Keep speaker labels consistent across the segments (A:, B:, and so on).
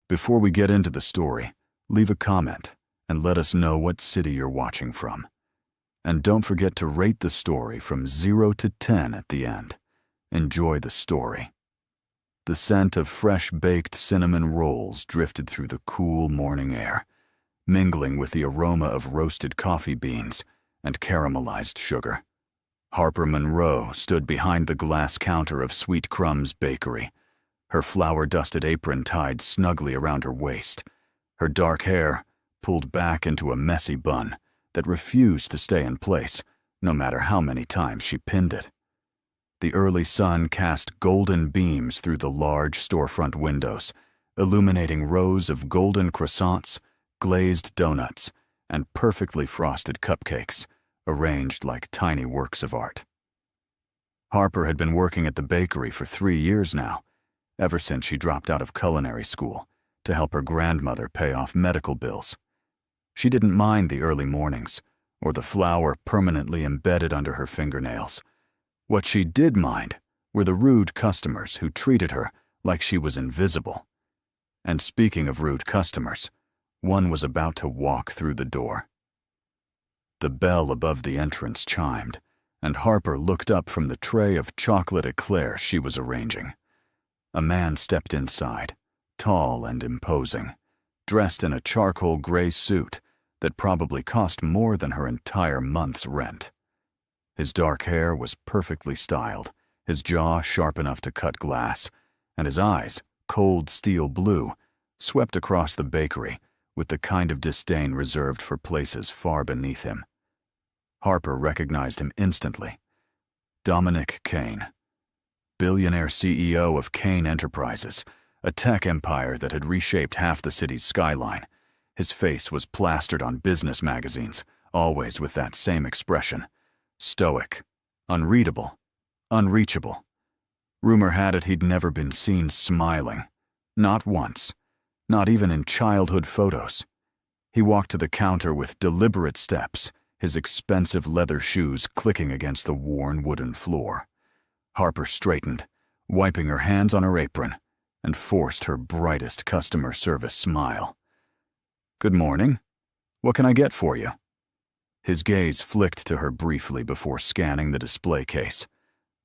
A: Before we get into the story, leave a comment and let us know what city you're watching from. And don't forget to rate the story from 0 to 10 at the end. Enjoy the story. The scent of fresh-baked cinnamon rolls drifted through the cool morning air, mingling with the aroma of roasted coffee beans and caramelized sugar. Harper Monroe stood behind the glass counter of Sweet Crumbs Bakery, her flour-dusted apron tied snugly around her waist, her dark hair pulled back into a messy bun that refused to stay in place, no matter how many times she pinned it. The early sun cast golden beams through the large storefront windows, illuminating rows of golden croissants, glazed donuts, and perfectly frosted cupcakes, arranged like tiny works of art. Harper had been working at the bakery for 3 years now, ever since she dropped out of culinary school to help her grandmother pay off medical bills. She didn't mind the early mornings or the flour permanently embedded under her fingernails. What she did mind were the rude customers who treated her like she was invisible. And speaking of rude customers, one was about to walk through the door. The bell above the entrance chimed, and Harper looked up from the tray of chocolate eclairs she was arranging. A man stepped inside, tall and imposing, dressed in a charcoal gray suit that probably cost more than her entire month's rent. His dark hair was perfectly styled, his jaw sharp enough to cut glass, and his eyes, cold steel blue, swept across the bakery with the kind of disdain reserved for places far beneath him. Harper recognized him instantly. Dominic Kane, billionaire CEO of Kane Enterprises, a tech empire that had reshaped half the city's skyline. His face was plastered on business magazines, always with that same expression. Stoic, unreadable, unreachable. Rumor had it he'd never been seen smiling. Not once. Not even in childhood photos. He walked to the counter with deliberate steps, his expensive leather shoes clicking against the worn wooden floor. Harper straightened, wiping her hands on her apron, and forced her brightest customer service smile. "Good morning. What can I get for you?" His gaze flicked to her briefly before scanning the display case.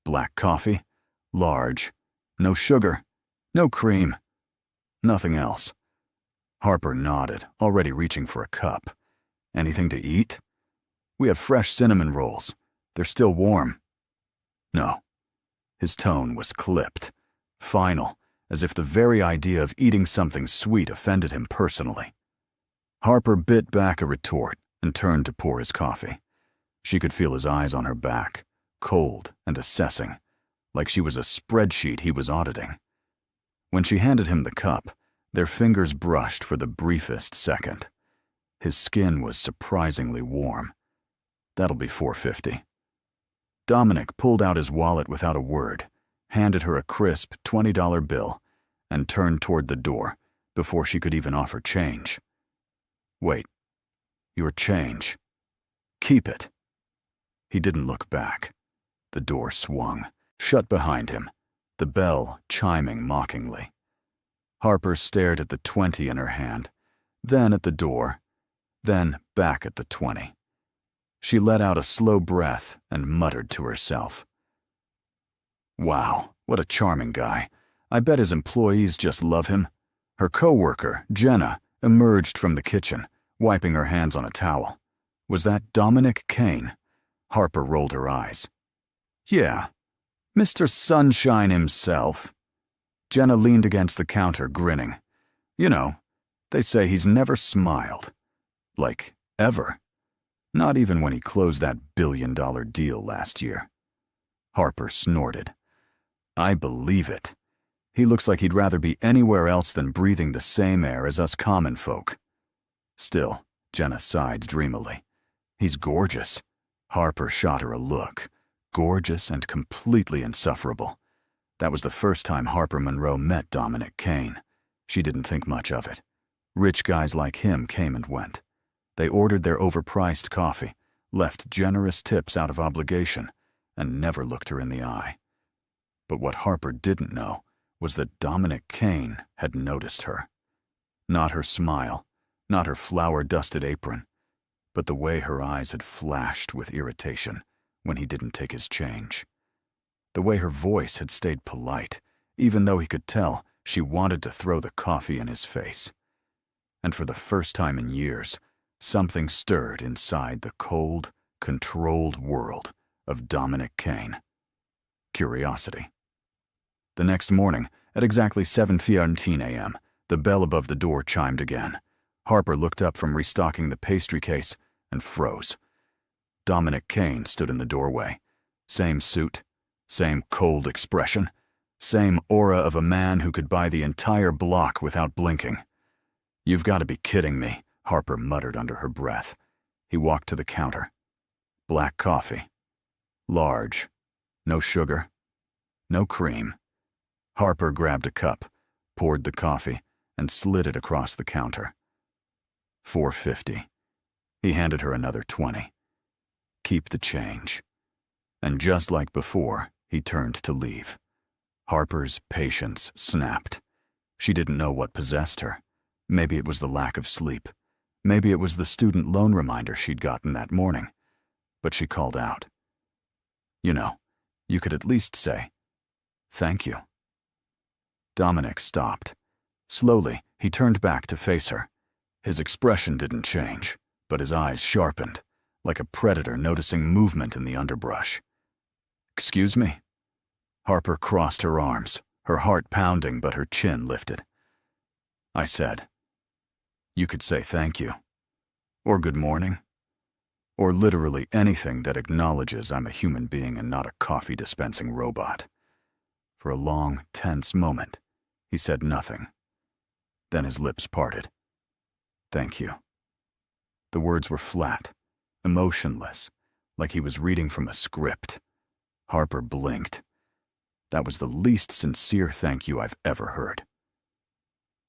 A: Black coffee, large, no sugar, no cream, nothing else. Harper nodded, already reaching for a cup. "Anything to eat?" "We have fresh cinnamon rolls. They're still warm." "No." His tone was clipped, final, as if the very idea of eating something sweet offended him personally. Harper bit back a retort and turned to pour his coffee. She could feel his eyes on her back, cold and assessing, like she was a spreadsheet he was auditing. When she handed him the cup, their fingers brushed for the briefest second. His skin was surprisingly warm. "That'll be $4.50. Dominic pulled out his wallet without a word, handed her a crisp $20 bill, and turned toward the door before she could even offer change. "Wait. Your change. Keep it." He didn't look back. The door swung, shut behind him, the bell chiming mockingly. Harper stared at the 20 in her hand, then at the door, then back at the 20. She let out a slow breath and muttered to herself. "Wow, what a charming guy. I bet his employees just love him." Her co-worker, Jenna, emerged from the kitchen, wiping her hands on a towel. Was that Dominic Kane? Harper rolled her eyes. "Yeah, Mr. Sunshine himself." Jenna leaned against the counter, grinning. "You know, they say he's never smiled. Like, ever. Not even when he closed that billion-dollar deal last year." Harper snorted. "I believe it. He looks like he'd rather be anywhere else than breathing the same air as us common folk." Still, Jenna sighed dreamily. "He's gorgeous." Harper shot her a look. Gorgeous and completely insufferable. That was the first time Harper Monroe met Dominic Kane. She didn't think much of it. Rich guys like him came and went. They ordered their overpriced coffee, left generous tips out of obligation, and never looked her in the eye. But what Harper didn't know was that Dominic Kane had noticed her. Not her smile, not her flour-dusted apron, but the way her eyes had flashed with irritation when he didn't take his change. The way her voice had stayed polite, even though he could tell she wanted to throw the coffee in his face. And for the first time in years, something stirred inside the cold, controlled world of Dominic Kane. Curiosity. The next morning, at exactly 7:15 a.m., the bell above the door chimed again. Harper looked up from restocking the pastry case and froze. Dominic Kane stood in the doorway. Same suit, same cold expression, same aura of a man who could buy the entire block without blinking. "You've got to be kidding me," Harper muttered under her breath. He walked to the counter. Black coffee. Large. No sugar. No cream. Harper grabbed a cup, poured the coffee, and slid it across the counter. $4.50. He handed her another $20. "Keep the change." And just like before, he turned to leave. Harper's patience snapped. She didn't know what possessed her. Maybe it was the lack of sleep. Maybe it was the student loan reminder she'd gotten that morning. But she called out. "You know, you could at least say, 'Thank you.'" Dominic stopped. Slowly, he turned back to face her. His expression didn't change, but his eyes sharpened, like a predator noticing movement in the underbrush. "Excuse me?" Harper crossed her arms, her heart pounding but her chin lifted. "I said, you could say thank you, or good morning, or literally anything that acknowledges I'm a human being and not a coffee-dispensing robot." For a long, tense moment, he said nothing. Then his lips parted. "Thank you." The words were flat, emotionless, like he was reading from a script. Harper blinked. That was the least sincere thank you I've ever heard.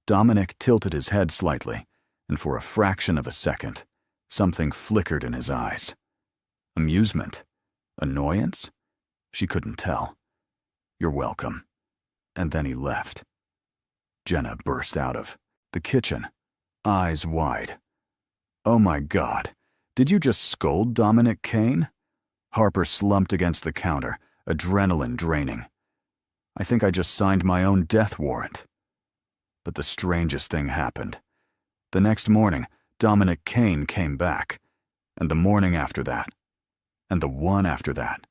A: Dominic tilted his head slightly, and for a fraction of a second, something flickered in his eyes. Amusement? Annoyance? She couldn't tell. "You're welcome." And then he left. Jenna burst out of the kitchen, eyes wide. "Oh my God, did you just scold Dominic Kane?" Harper slumped against the counter, adrenaline draining. "I think I just signed my own death warrant." But the strangest thing happened. The next morning, Dominic Kane came back, and the morning after that, and the one after that.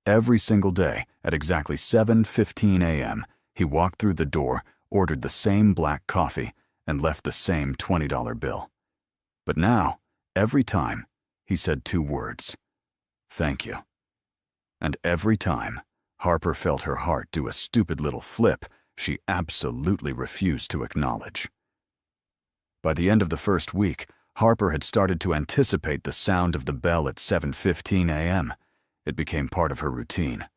A: Every single day, at exactly 7:15 a.m., he walked through the door, ordered the same black coffee, and left the same $20 bill. But now, every time, he said two words: "Thank you." And every time, Harper felt her heart do a stupid little flip she absolutely refused to acknowledge. By the end of the first week, Harper had started to anticipate the sound of the bell at 7:15 a.m. It became part of her routine.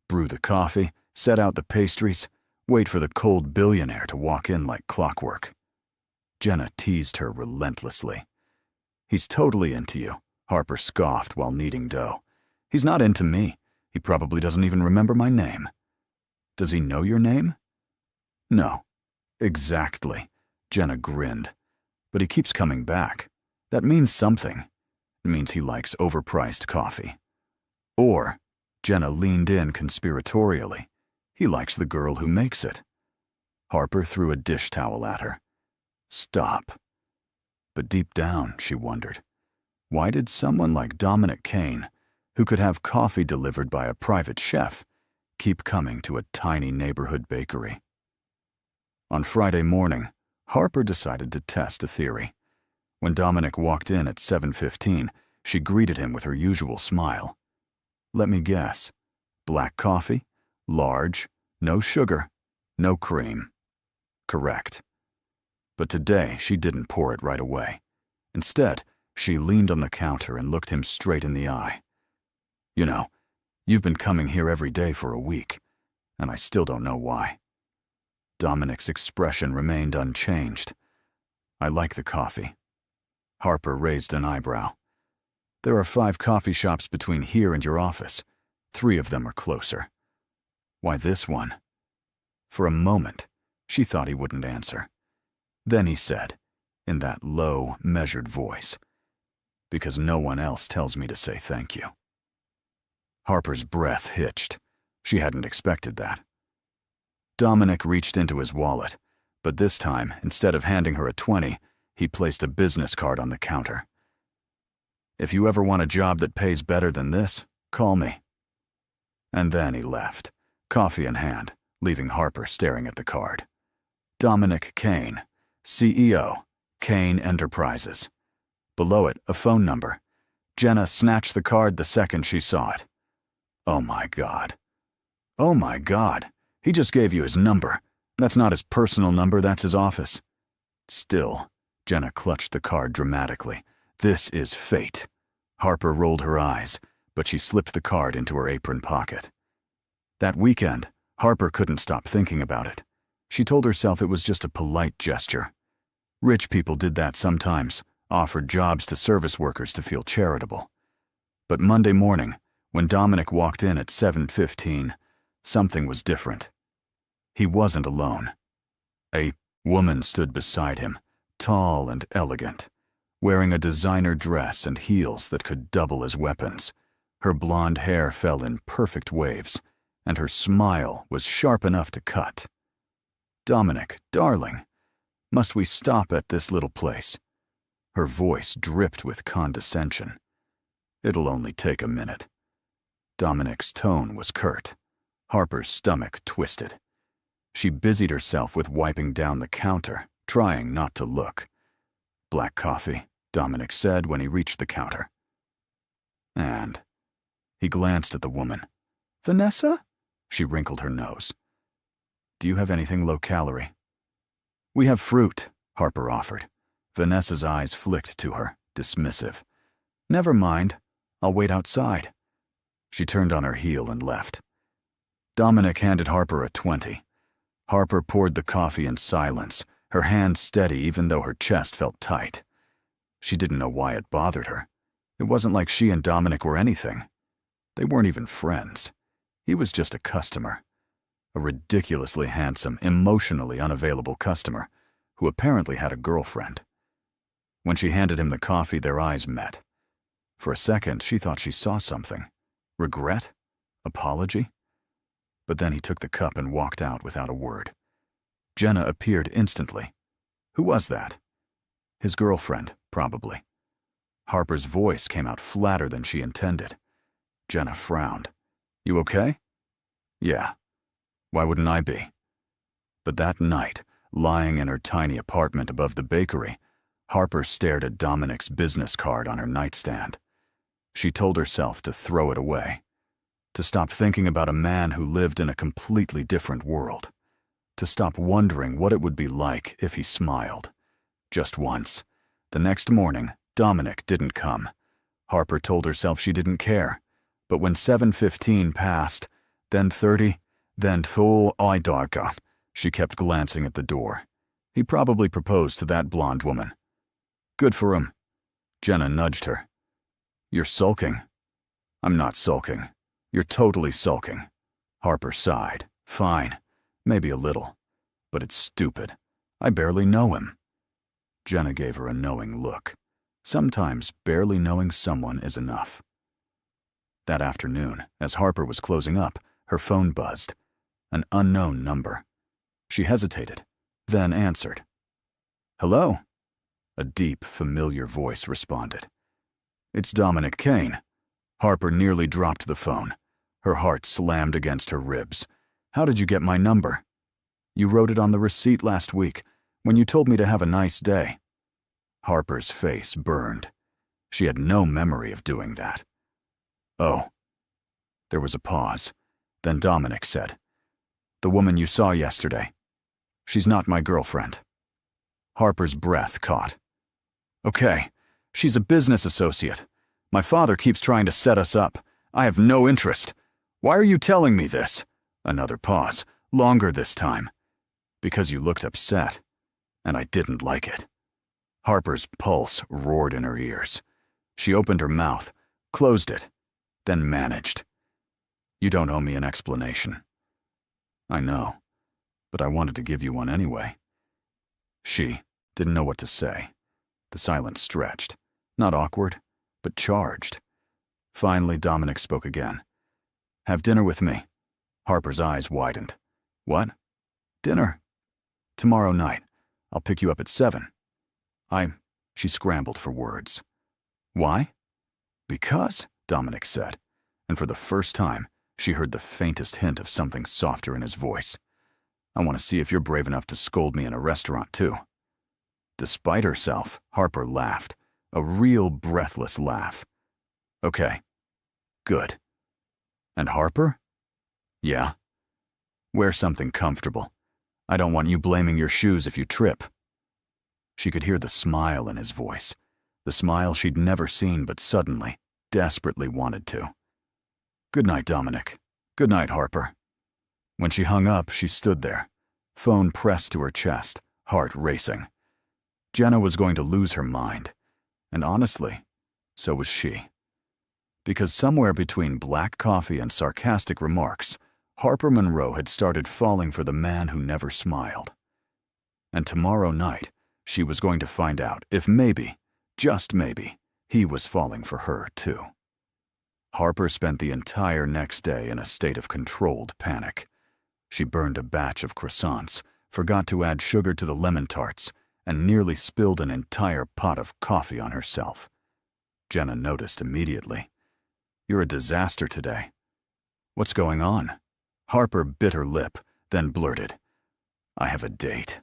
A: Brew the coffee, set out the pastries, wait for the cold billionaire to walk in like clockwork. Jenna teased her relentlessly. "He's totally into you," Harper scoffed while kneading dough. "He's not into me. He probably doesn't even remember my name." "Does he know your name?" "No." "Exactly." Jenna grinned. "But he keeps coming back. That means something. It means he likes overpriced coffee. Or," Jenna leaned in conspiratorially, "he likes the girl who makes it." Harper threw a dish towel at her. "Stop." But deep down, she wondered, why did someone like Dominic Kane, who could have coffee delivered by a private chef, keep coming to a tiny neighborhood bakery? On Friday morning, Harper decided to test a theory. When Dominic walked in at 7:15, she greeted him with her usual smile. "Let me guess. Black coffee, large, no sugar, no cream." Correct. But today, she didn't pour it right away. Instead, she leaned on the counter and looked him straight in the eye. "You know, you've been coming here every day for a week, and I still don't know why." Dominic's expression remained unchanged. "I like the coffee." Harper raised an eyebrow. "There are 5 coffee shops between here and your office. 3 of them are closer. Why this one?" For a moment, she thought he wouldn't answer. Then he said, in that low, measured voice, "Because no one else tells me to say thank you." Harper's breath hitched. She hadn't expected that. Dominic reached into his wallet, but this time, instead of handing her a 20, he placed a business card on the counter. "If you ever want a job that pays better than this, call me." And then he left, coffee in hand, leaving Harper staring at the card. Dominic Kane, CEO, Kane Enterprises. Below it, a phone number. Jenna snatched the card the second she saw it. Oh my God. Oh my God. He just gave you his number. That's not his personal number, that's his office. Still, Jenna clutched the card dramatically. This is fate. Harper rolled her eyes, but she slipped the card into her apron pocket. That weekend, Harper couldn't stop thinking about it. She told herself it was just a polite gesture. Rich people did that sometimes, offered jobs to service workers to feel charitable. But Monday morning, when Dominic walked in at 7:15, something was different. He wasn't alone. A woman stood beside him, tall and elegant, wearing a designer dress and heels that could double as weapons. Her blonde hair fell in perfect waves, and her smile was sharp enough to cut. "Dominic, darling, must we stop at this little place?" Her voice dripped with condescension. "It'll only take a minute." Dominic's tone was curt. Harper's stomach twisted. She busied herself with wiping down the counter, trying not to look. "Black coffee," Dominic said when he reached the counter. And he glanced at the woman. "Vanessa?" She wrinkled her nose. "Do you have anything low-calorie?" "We have fruit," Harper offered. Vanessa's eyes flicked to her, dismissive. "Never mind. I'll wait outside." She turned on her heel and left. Dominic handed Harper a 20. Harper poured the coffee in silence, her hand steady even though her chest felt tight. She didn't know why it bothered her. It wasn't like she and Dominic were anything. They weren't even friends. He was just a customer. A ridiculously handsome, emotionally unavailable customer who apparently had a girlfriend. When she handed him the coffee, their eyes met. For a second, she thought she saw something. Regret? Apology? But then he took the cup and walked out without a word. Jenna appeared instantly. Who was that? His girlfriend, probably. Harper's voice came out flatter than she intended. Jenna frowned. "You okay?" "Yeah. Why wouldn't I be?" But that night, lying in her tiny apartment above the bakery, Harper stared at Dominic's business card on her nightstand. She told herself to throw it away, to stop thinking about a man who lived in a completely different world, to stop wondering what it would be like if he smiled. Just once. The next morning, Dominic didn't come. Harper told herself she didn't care. But when 7:15 passed, then 30, then I darka, she kept glancing at the door. He probably proposed to that blonde woman. Good for him. Jenna nudged her. "You're sulking." "I'm not sulking. You're totally sulking." Harper sighed. "Fine. Maybe a little. But it's stupid. I barely know him." Jenna gave her a knowing look. Sometimes barely knowing someone is enough. That afternoon, as Harper was closing up, her phone buzzed. An unknown number. She hesitated, then answered. "Hello?" A deep, familiar voice responded. "It's Dominic Kane." Harper nearly dropped the phone. Her heart slammed against her ribs. "How did you get my number?" "You wrote it on the receipt last week, when you told me to have a nice day." Harper's face burned. She had no memory of doing that. "Oh." There was a pause. Then Dominic said, "The woman you saw yesterday. She's not my girlfriend." Harper's breath caught. "Okay, she's a business associate. My father keeps trying to set us up. I have no interest. Why are you telling me this?" Another pause, longer this time. "Because you looked upset, and I didn't like it." Harper's pulse roared in her ears. She opened her mouth, closed it, then managed. "You don't owe me an explanation." "I know, but I wanted to give you one anyway." She Didn't know what to say. The silence stretched. Not awkward, but charged. Finally, Dominic spoke again. "Have dinner with me." Harper's eyes widened. "What?" "Dinner. Tomorrow night. I'll pick you up at 7. She scrambled for words. "Why?" "Because," Dominic said, and for the first time, she heard the faintest hint of something softer in his voice. "I want to see if you're brave enough to scold me in a restaurant, too." Despite herself, Harper laughed, a real breathless laugh. "Okay. Good." "And Harper?" "Yeah?" "Wear something comfortable. I don't want you blaming your shoes if you trip." She could hear the smile in his voice, the smile she'd never seen but suddenly, desperately wanted to. "Good night, Dominic. Good night, Harper." When she hung up, she stood there, phone pressed to her chest, heart racing. Jenna was going to lose her mind, and honestly, so was she. Because somewhere between black coffee and sarcastic remarks, Harper Monroe had started falling for the man who never smiled. And tomorrow night, she was going to find out if maybe, just maybe, he was falling for her too. Harper spent the entire next day in a state of controlled panic. She burned a batch of croissants, forgot to add sugar to the lemon tarts, and nearly spilled an entire pot of coffee on herself. Jenna noticed immediately. "You're a disaster today." "What's going on?" Harper bit her lip, then blurted, "I have a date."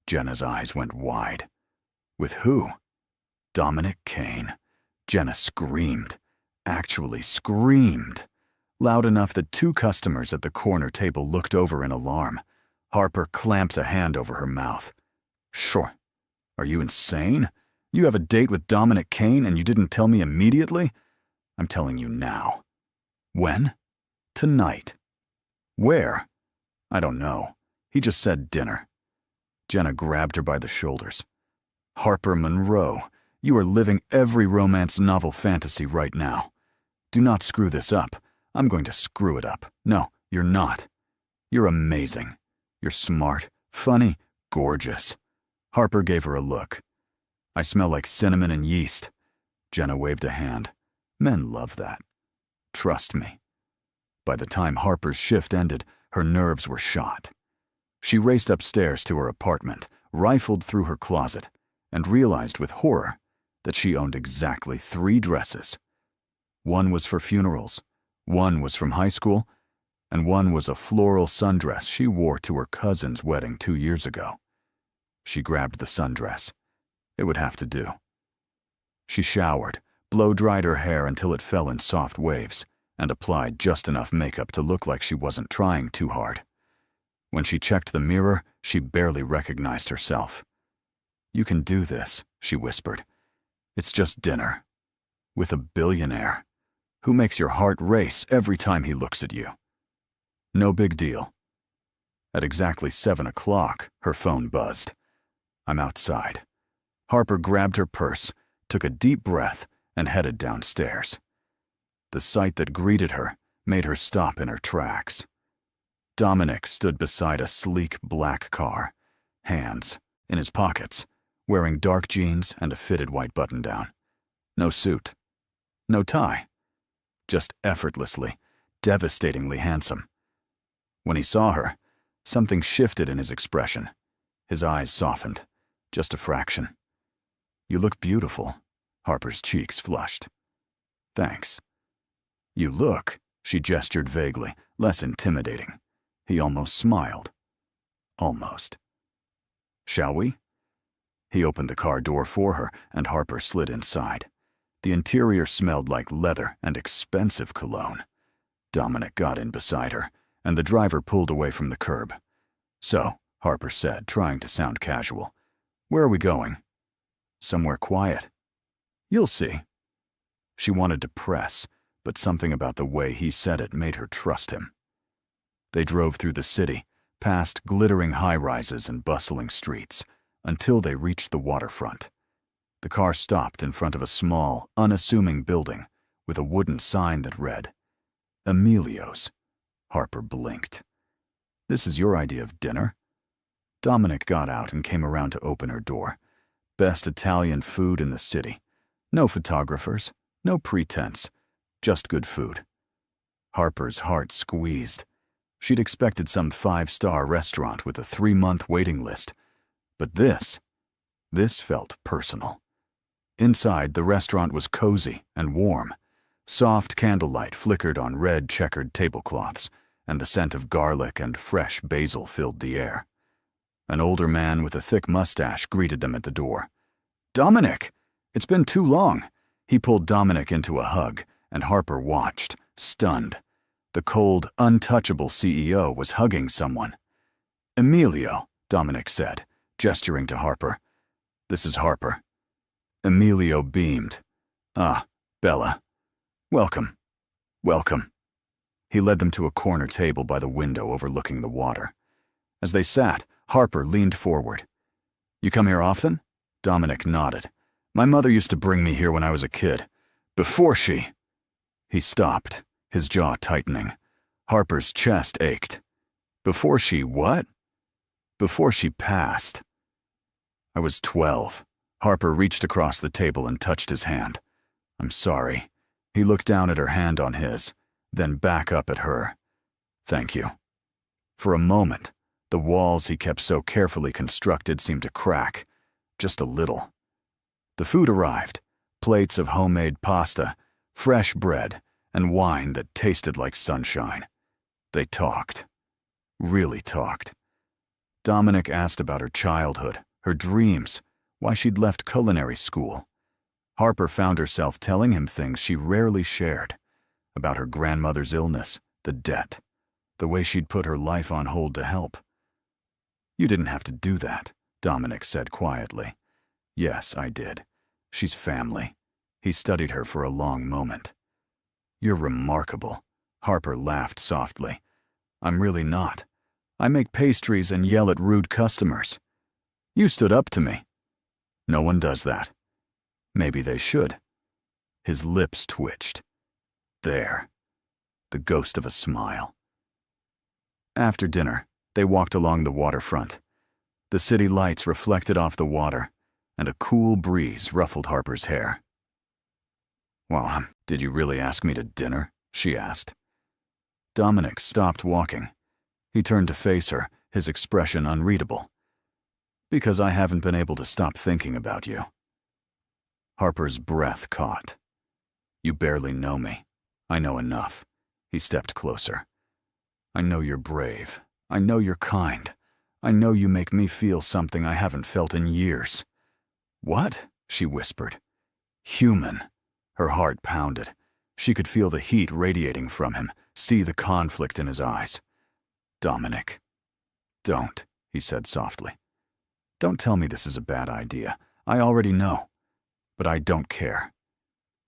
A: Jenna's eyes went wide. "With who?" "Dominic Kane." Jenna screamed, actually screamed, loud enough that 2 customers at the corner table looked over in alarm. Harper clamped a hand over her mouth. "Sure. Are you insane? You have a date with Dominic Kane and you didn't tell me immediately? I'm telling you now." "When?" "Tonight." "Where?" "I don't know. He just said dinner." Jenna grabbed her by the shoulders. "Harper Monroe, you are living every romance novel fantasy right now. Do not screw this up. I'm going to screw it up. No, you're not. You're amazing. You're smart, funny, gorgeous." Harper gave her a look. "I smell like cinnamon and yeast." Jenna waved a hand. Men love that. Trust me. By the time Harper's shift ended, her nerves were shot. She raced upstairs to her apartment, rifled through her closet, and realized with horror that she owned exactly 3 dresses. One was for funerals, one was from high school, and one was a floral sundress she wore to her cousin's wedding 2 years ago. She grabbed the sundress. It would have to do. She showered, blow-dried her hair until it fell in soft waves, and applied just enough makeup to look like she wasn't trying too hard. When she checked the mirror, she barely recognized herself. "You can do this," she whispered. "It's just dinner. With a billionaire, who makes your heart race every time he looks at you. No big deal." At exactly 7 o'clock, her phone buzzed. "I'm outside." Harper grabbed her purse, took a deep breath, and headed downstairs. The sight that greeted her made her stop in her tracks. Dominic stood beside a sleek black car, hands in his pockets, wearing dark jeans and a fitted white button-down. No suit. No tie. Just effortlessly, devastatingly handsome. When he saw her, something shifted in his expression. His eyes softened, just a fraction. "You look beautiful." Harper's cheeks flushed. "Thanks." "You look," she gestured vaguely, less intimidating. He almost smiled. Almost. "Shall we?" He opened the car door for her, and Harper slid inside. The interior smelled like leather and expensive cologne. Dominic got in beside her, and the driver pulled away from the curb. "So," Harper said, trying to sound casual, "where are we going?" "Somewhere quiet." "You'll see." She wanted to press, but something about the way he said it made her trust him. They drove through the city, past glittering high-rises and bustling streets, until they reached the waterfront. The car stopped in front of a small, unassuming building with a wooden sign that read, "Emilio's." Harper blinked. "This is your idea of dinner?" Dominic got out and came around to open her door. Best Italian food in the city. No photographers, no pretense, just good food. Harper's heart squeezed. She'd expected some 5-star restaurant with a 3-month waiting list. But this felt personal. Inside, the restaurant was cozy and warm. Soft candlelight flickered on red checkered tablecloths, and the scent of garlic and fresh basil filled the air. An older man with a thick mustache greeted them at the door. "Dominic! It's been too long." He pulled Dominic into a hug, and Harper watched, stunned. The cold, untouchable CEO was hugging someone. "Emilio," Dominic said, gesturing to Harper. "This is Harper." Emilio beamed. "Ah, Bella. Welcome. Welcome." He led them to a corner table by the window overlooking the water. As they sat, Harper leaned forward. "You come here often?" Dominic nodded. "My mother used to bring me here when I was a kid. Before she—" He stopped, his jaw tightening. Harper's chest ached. "Before she what?" "Before she passed." "I was 12. Harper reached across the table and touched his hand. "I'm sorry." He looked down at her hand on his, then back up at her. "Thank you." For a moment, the walls he kept so carefully constructed seemed to crack, just a little. The food arrived, plates of homemade pasta, fresh bread, and wine that tasted like sunshine. They talked. Really talked. Dominic asked about her childhood, her dreams, why she'd left culinary school. Harper found herself telling him things she rarely shared, about her grandmother's illness, the debt, the way she'd put her life on hold to help. "You didn't have to do that," Dominic said quietly. "Yes, I did. She's family." He studied her for a long moment. "You're remarkable." Harper laughed softly. "I'm really not. I make pastries and yell at rude customers. You stood up to me." "No one does that." "Maybe they should." His lips twitched. There. The ghost of a smile. After dinner, they walked along the waterfront. The city lights reflected off the water, and a cool breeze ruffled Harper's hair. "Well, did you really ask me to dinner?" she asked. Dominic stopped walking. He turned to face her, his expression unreadable. "Because I haven't been able to stop thinking about you." Harper's breath caught. "You barely know me. I know enough." He stepped closer. "I know you're brave. I know you're kind. I know you make me feel something I haven't felt in years." "What?" she whispered. "Human." Her heart pounded. She could feel the heat radiating from him, see the conflict in his eyes. "Dominic." "Don't," he said softly. "Don't tell me this is a bad idea. I already know. But I don't care."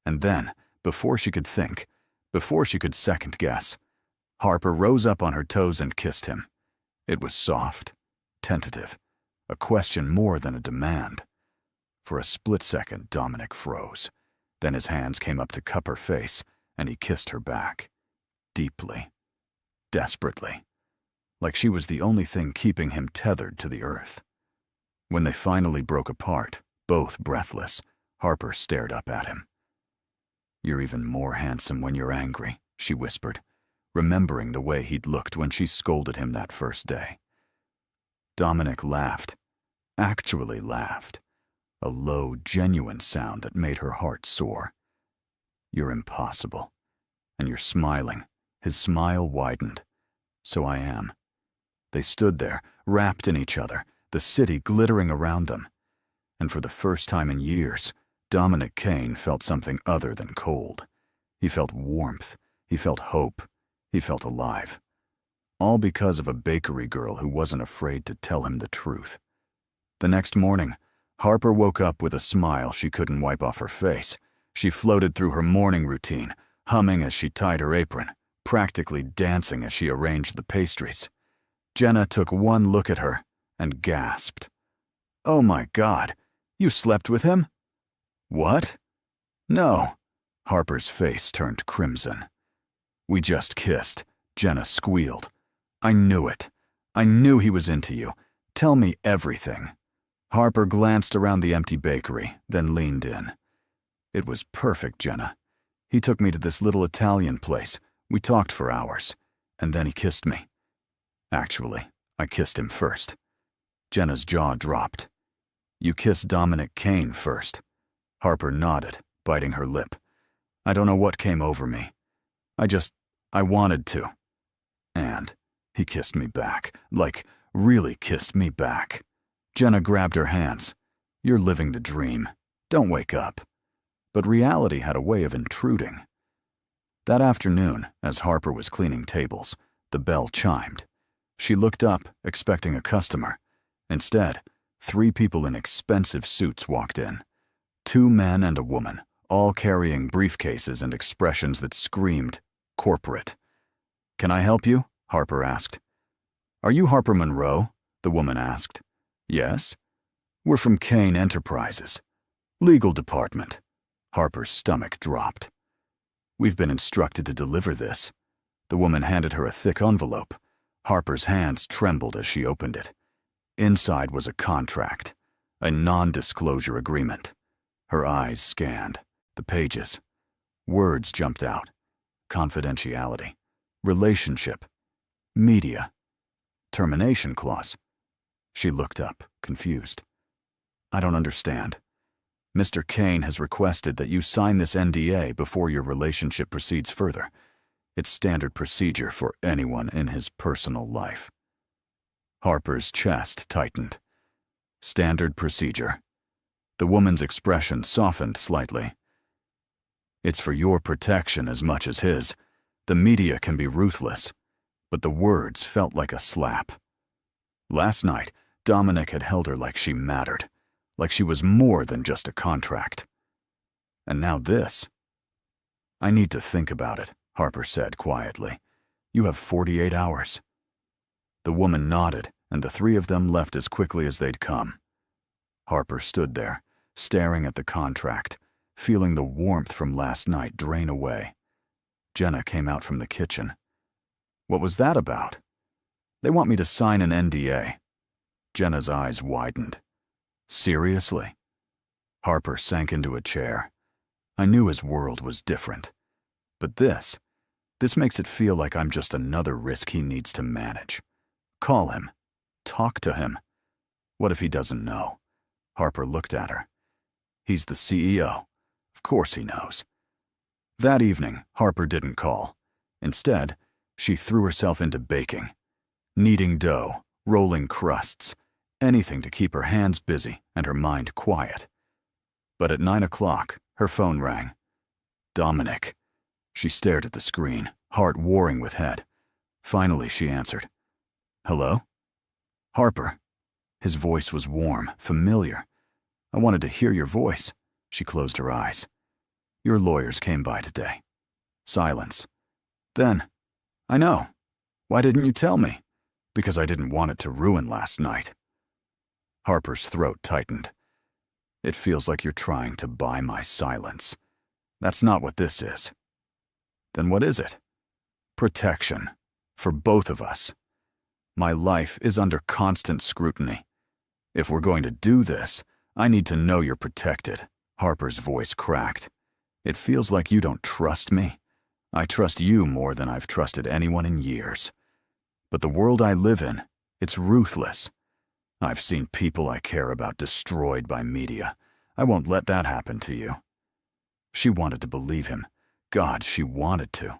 A: And then, before she could think, before she could second-guess, Harper rose up on her toes and kissed him. It was soft, tentative, a question more than a demand. For a split second, Dominic froze. Then his hands came up to cup her face, and he kissed her back. Deeply. Desperately. Like she was the only thing keeping him tethered to the earth. When they finally broke apart, both breathless, Harper stared up at him. "You're even more handsome when you're angry," she whispered, remembering the way he'd looked when she scolded him that first day. Dominic laughed. Actually laughed. A low, genuine sound that made her heart soar. "You're impossible. And you're smiling." His smile widened. "So I am." They stood there, wrapped in each other, the city glittering around them. And for the first time in years, Dominic Kane felt something other than cold. He felt warmth. He felt hope. He felt alive. All because of a bakery girl who wasn't afraid to tell him the truth. The next morning, Harper woke up with a smile she couldn't wipe off her face. She floated through her morning routine, humming as she tied her apron, practically dancing as she arranged the pastries. Jenna took one look at her and gasped. "Oh my God, you slept with him?" "What?" "No." Harper's face turned crimson. "We just kissed," Jenna squealed. "I knew it. I knew he was into you. Tell me everything." Harper glanced around the empty bakery, then leaned in. It was perfect, Jenna. He took me to this little Italian place. We talked for hours, and then he kissed me. Actually, I kissed him first. Jenna's jaw dropped. You kissed Dominic Kane first. Harper nodded, biting her lip. I don't know what came over me. I wanted to. And he kissed me back, like really kissed me back. Jenna grabbed her hands. You're living the dream. Don't wake up. But reality had a way of intruding. That afternoon, as Harper was cleaning tables, the bell chimed. She looked up, expecting a customer. Instead, 3 people in expensive suits walked in. 2 men and a woman, all carrying briefcases and expressions that screamed corporate. Can I help you? Harper asked. Are you Harper Monroe? The woman asked. Yes. We're from Kane Enterprises. Legal department. Harper's stomach dropped. We've been instructed to deliver this. The woman handed her a thick envelope. Harper's hands trembled as she opened it. Inside was a contract, a non-disclosure agreement. Her eyes scanned the pages. Words jumped out. Confidentiality, relationship, media, termination clause. She looked up, confused. I don't understand. Mr. Kane has requested that you sign this NDA before your relationship proceeds further. It's standard procedure for anyone in his personal life. Harper's chest tightened. Standard procedure. The woman's expression softened slightly. It's for your protection as much as his. The media can be ruthless, but the words felt like a slap. Last night, Dominic had held her like she mattered, like she was more than just a contract. And now this. I need to think about it, Harper said quietly. You have 48 hours. The woman nodded, and the 3 of them left as quickly as they'd come. Harper stood there, staring at the contract, feeling the warmth from last night drain away. Jenna came out from the kitchen. What was that about? They want me to sign an NDA. Jenna's eyes widened. Seriously? Harper sank into a chair. I knew his world was different. But this makes it feel like I'm just another risk he needs to manage. Call him. Talk to him. What if he doesn't know? Harper looked at her. He's the CEO. Of course he knows. That evening, Harper didn't call. Instead, she threw herself into baking. Kneading dough, rolling crusts, anything to keep her hands busy and her mind quiet. But at 9 o'clock, her phone rang. Dominic. She stared at the screen, heart warring with head. Finally, she answered. Hello? Harper. His voice was warm, familiar. I wanted to hear your voice. She closed her eyes. Your lawyers came by today. Silence. Then, I know. Why didn't you tell me? Because I didn't want it to ruin last night. Harper's throat tightened. It feels like you're trying to buy my silence. That's not what this is. Then what is it? Protection. For both of us. My life is under constant scrutiny. If we're going to do this, I need to know you're protected. Harper's voice cracked. It feels like you don't trust me. I trust you more than I've trusted anyone in years. But the world I live in, it's ruthless. I've seen people I care about destroyed by media. I won't let that happen to you. She wanted to believe him. God, she wanted to.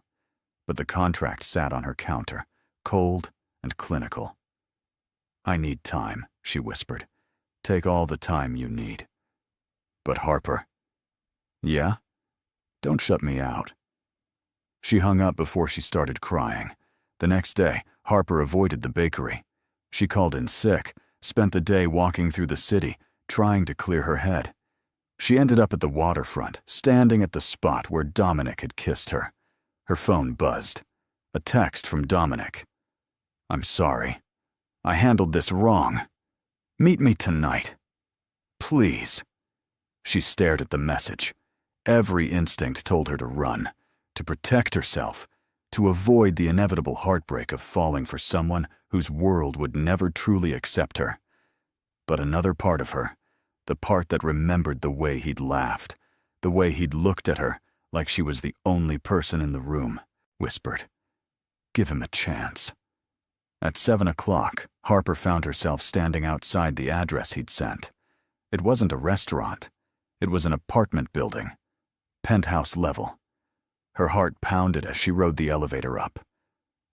A: But the contract sat on her counter, cold and clinical. I need time, she whispered. Take all the time you need. But Harper. Yeah? Don't shut me out. She hung up before she started crying. The next day, Harper avoided the bakery. She called in sick, spent the day walking through the city, trying to clear her head. She ended up at the waterfront, standing at the spot where Dominic had kissed her. Her phone buzzed. A text from Dominic. I'm sorry. I handled this wrong. Meet me tonight. Please. She stared at the message. Every instinct told her to run, to protect herself, to avoid the inevitable heartbreak of falling for someone whose world would never truly accept her. But another part of her, the part that remembered the way he'd laughed, the way he'd looked at her like she was the only person in the room, whispered, "Give him a chance." At 7 o'clock, Harper found herself standing outside the address he'd sent. It wasn't a restaurant. It was an apartment building, penthouse level. Her heart pounded as she rode the elevator up.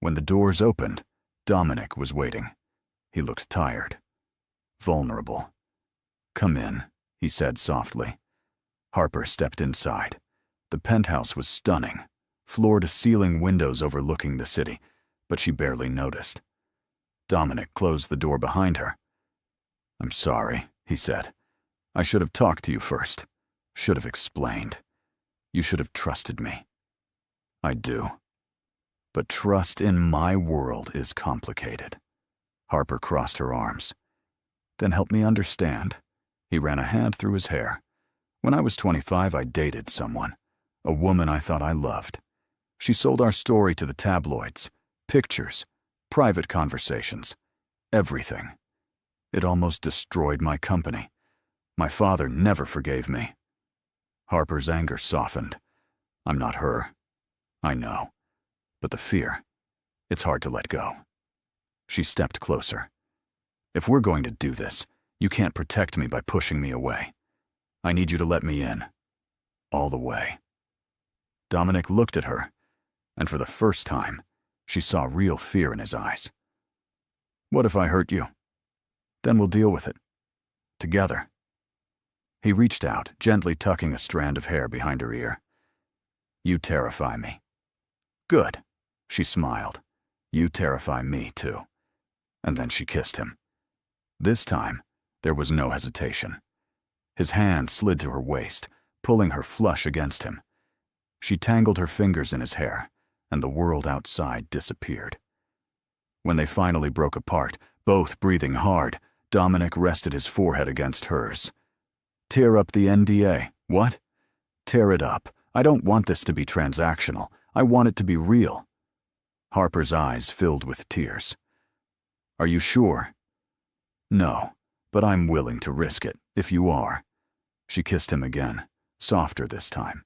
A: When the doors opened, Dominic was waiting. He looked tired, vulnerable. "Come in," he said softly. Harper stepped inside. The penthouse was stunning, floor-to-ceiling windows overlooking the city, but she barely noticed. Dominic closed the door behind her. "I'm sorry," he said. "I should have talked to you first. Should have explained. You should have trusted me." "I do. But trust in my world is complicated." Harper crossed her arms. "Then help me understand." He ran a hand through his hair. "When I was 25, I dated someone. A woman I thought I loved. She sold our story to the tabloids. Pictures, private conversations, everything. It almost destroyed my company. My father never forgave me." Harper's anger softened. "I'm not her. I know. But the fear, it's hard to let go." She stepped closer. "If we're going to do this, you can't protect me by pushing me away. I need you to let me in. All the way." Dominic looked at her, and for the first time, she saw real fear in his eyes. "What if I hurt you? Then we'll deal with it. Together." He reached out, gently tucking a strand of hair behind her ear. "You terrify me." "Good," she smiled. "You terrify me, too." And then she kissed him. This time, there was no hesitation. His hand slid to her waist, pulling her flush against him. She tangled her fingers in his hair, and the world outside disappeared. When they finally broke apart, both breathing hard, Dominic rested his forehead against hers. "Tear up the NDA. What? Tear it up. I don't want this to be transactional. I want it to be real." Harper's eyes filled with tears. "Are you sure?" "No, but I'm willing to risk it, if you are." She kissed him again, softer this time.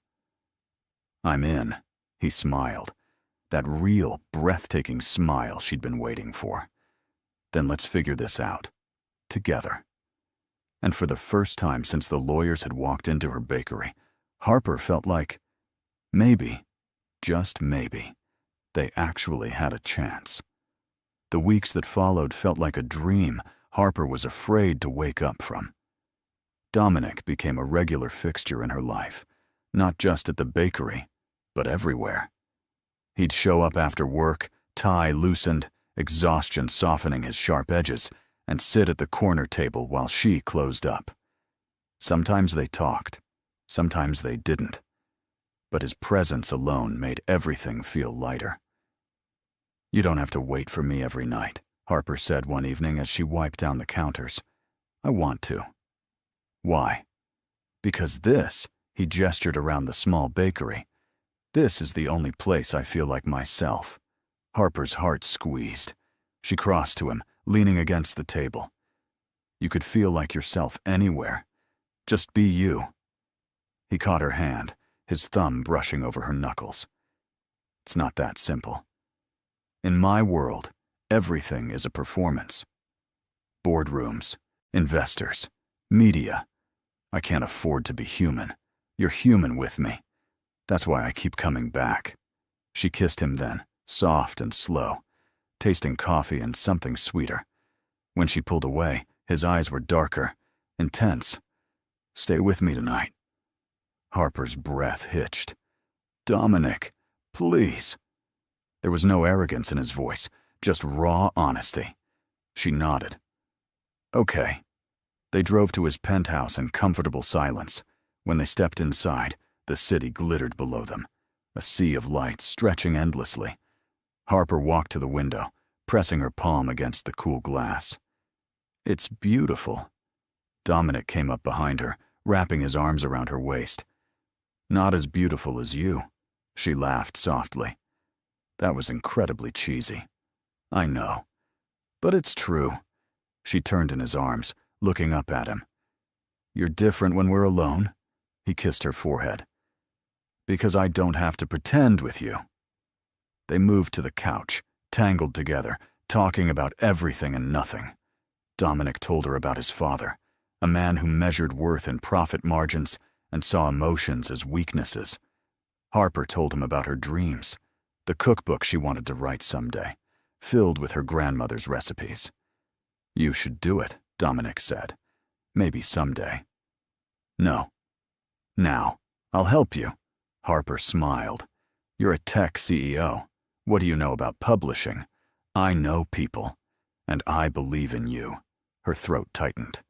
A: "I'm in," he smiled, that real, breathtaking smile she'd been waiting for. "Then let's figure this out. Together." And for the first time since the lawyers had walked into her bakery, Harper felt like maybe, just maybe, they actually had a chance. The weeks that followed felt like a dream Harper was afraid to wake up from. Dominic became a regular fixture in her life, not just at the bakery, but everywhere. He'd show up after work, tie loosened, exhaustion softening his sharp edges, and sit at the corner table while she closed up. Sometimes they talked, sometimes they didn't, but his presence alone made everything feel lighter. "You don't have to wait for me every night," Harper said one evening as she wiped down the counters. "I want to." "Why?" "Because this," he gestured around the small bakery, "this is the only place I feel like myself." Harper's heart squeezed. She crossed to him, leaning against the table. "You could feel like yourself anywhere. Just be you." He caught her hand, his thumb brushing over her knuckles. "It's not that simple. In my world, everything is a performance. Boardrooms, investors, media. I can't afford to be human. You're human with me. That's why I keep coming back." She kissed him then, soft and slow, tasting coffee and something sweeter. When she pulled away, his eyes were darker, intense. "Stay with me tonight." Harper's breath hitched. "Dominic, please." There was no arrogance in his voice, just raw honesty. She nodded. "Okay." They drove to his penthouse in comfortable silence. When they stepped inside, the city glittered below them, a sea of lights stretching endlessly. Harper walked to the window, pressing her palm against the cool glass. "It's beautiful." Dominic came up behind her, wrapping his arms around her waist. "Not as beautiful as you." She laughed softly. "That was incredibly cheesy." "I know. But it's true." She turned in his arms, looking up at him. "You're different when we're alone?" He kissed her forehead. "Because I don't have to pretend with you." They moved to the couch, tangled together, talking about everything and nothing. Dominic told her about his father, a man who measured worth in profit margins and saw emotions as weaknesses. Harper told him about her dreams, the cookbook she wanted to write someday, filled with her grandmother's recipes. "You should do it," Dominic said. "Maybe someday." "No. Now. I'll help you." Harper smiled. "You're a tech CEO. What do you know about publishing? I know people. And I believe in you." Her throat tightened.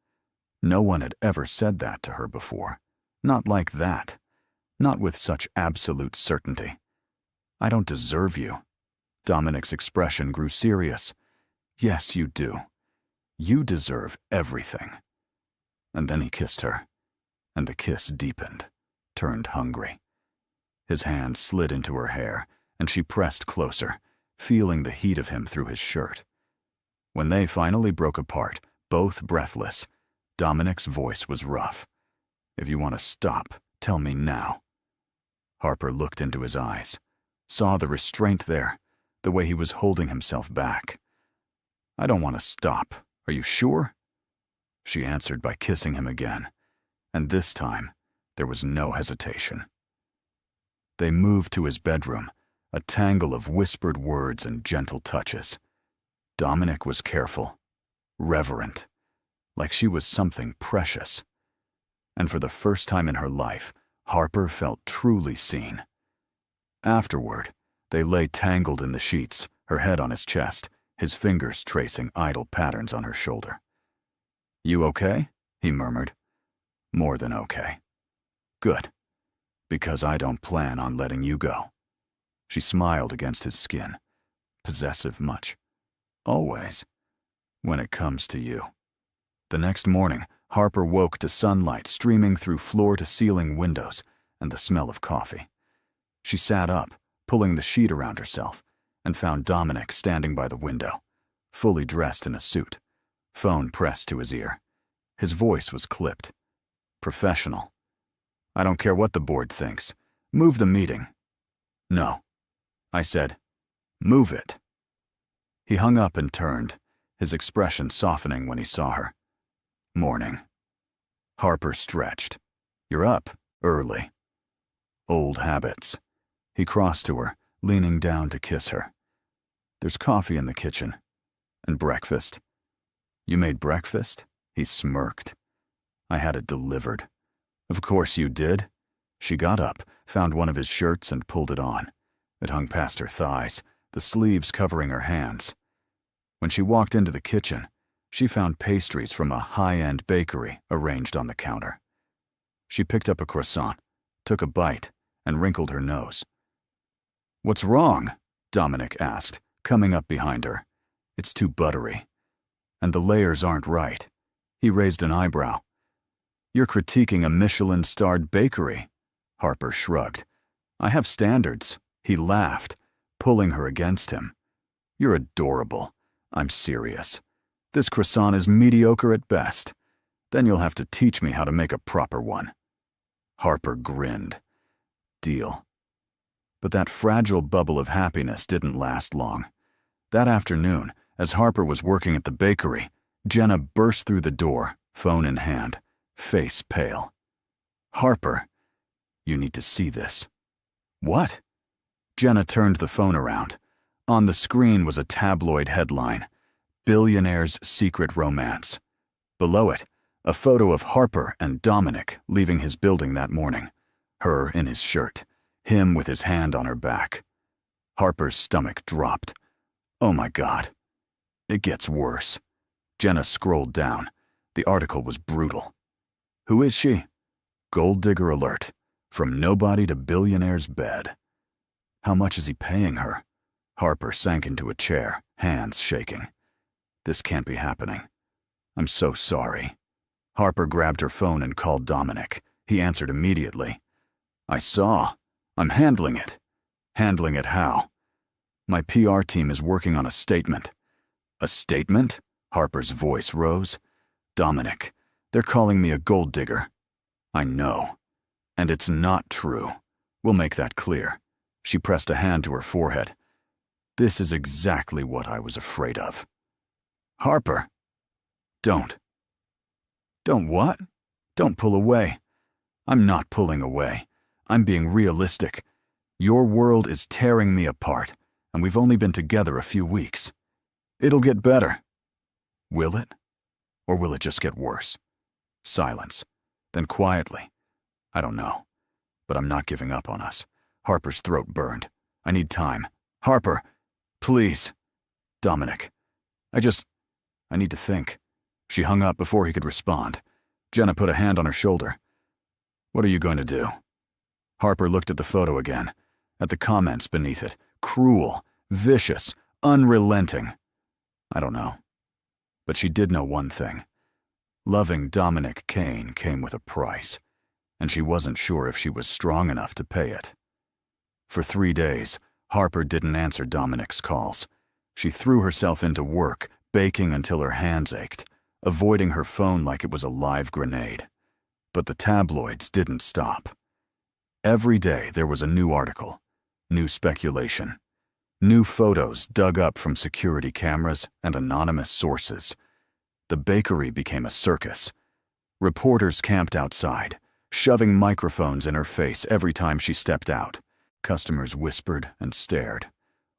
A: No one had ever said that to her before. Not like that. Not with such absolute certainty. "I don't deserve you." Dominic's expression grew serious. "Yes, you do. You deserve everything." And then he kissed her, and the kiss deepened, turned hungry. His hand slid into her hair, and she pressed closer, feeling the heat of him through his shirt. When they finally broke apart, both breathless, Dominic's voice was rough. "If you want to stop, tell me now." Harper looked into his eyes, saw the restraint there, the way he was holding himself back. "I don't want to stop. Are you sure?" She answered by kissing him again, and this time there was no hesitation. They moved to his bedroom, a tangle of whispered words and gentle touches. Dominic was careful, reverent, like she was something precious. And for the first time in her life, Harper felt truly seen. Afterward, they lay tangled in the sheets, her head on his chest, his fingers tracing idle patterns on her shoulder. "You okay?" he murmured. "More than okay." "Good. Because I don't plan on letting you go." She smiled against his skin. "Possessive much?" "Always. When it comes to you." The next morning, Harper woke to sunlight streaming through floor-to-ceiling windows and the smell of coffee. She sat up, pulling the sheet around herself, and found Dominic standing by the window, fully dressed in a suit, phone pressed to his ear. His voice was clipped. Professional. "I don't care what the board thinks. Move the meeting." "No." I said, "Move it." He hung up and turned, his expression softening when he saw her. "Morning." Harper stretched. "You're up early." "Old habits." He crossed to her, leaning down to kiss her. "There's coffee in the kitchen. And breakfast." "You made breakfast?" He smirked. "I had it delivered." "Of course you did." She got up, found one of his shirts and pulled it on. It hung past her thighs, the sleeves covering her hands. When she walked into the kitchen, she found pastries from a high-end bakery arranged on the counter. She picked up a croissant, took a bite, and wrinkled her nose. "What's wrong?" Dominic asked, coming up behind her. "It's too buttery. And the layers aren't right." He raised an eyebrow. "You're critiquing a Michelin-starred bakery." Harper shrugged. "I have standards." He laughed, pulling her against him. "You're adorable. I'm serious. This croissant is mediocre at best. Then you'll have to teach me how to make a proper one." Harper grinned. "Deal." But that fragile bubble of happiness didn't last long. That afternoon, as Harper was working at the bakery, Jenna burst through the door, phone in hand, face pale. "Harper, you need to see this." "What?" Jenna turned the phone around. On the screen was a tabloid headline, "Billionaire's Secret Romance." Below it, a photo of Harper and Dominic leaving his building that morning, her in his shirt, him with his hand on her back. Harper's stomach dropped. "Oh my God." "It gets worse." Jenna scrolled down. The article was brutal. "Who is she?" "Gold digger alert. From nobody to billionaire's bed." "How much is he paying her?" Harper sank into a chair, hands shaking. "This can't be happening. I'm so sorry." Harper grabbed her phone and called Dominic. He answered immediately. "I saw. I'm handling it." "Handling it how?" "My PR team is working on a statement." "A statement?" Harper's voice rose. Dominic, they're calling me a gold digger. I know. And it's not true. We'll make that clear. She pressed a hand to her forehead. This is exactly what I was afraid of. Harper. Don't. Don't what? Don't pull away. I'm not pulling away. I'm being realistic. Your world is tearing me apart, and we've only been together a few weeks. It'll get better. Will it? Or will it just get worse? Silence. Then quietly. I don't know. But I'm not giving up on us. Harper's throat burned. I need time. Harper, please. Dominic. I need to think. She hung up before he could respond. Jenna put a hand on her shoulder. What are you going to do? Harper looked at the photo again, at the comments beneath it. Cruel, vicious, unrelenting. I don't know. But she did know one thing. Loving Dominic Kane came with a price, and she wasn't sure if she was strong enough to pay it. For 3 days, Harper didn't answer Dominic's calls. She threw herself into work, baking until her hands ached, avoiding her phone like it was a live grenade. But the tabloids didn't stop. Every day there was a new article, new speculation, new photos dug up from security cameras and anonymous sources. The bakery became a circus. Reporters camped outside, shoving microphones in her face every time she stepped out. Customers whispered and stared.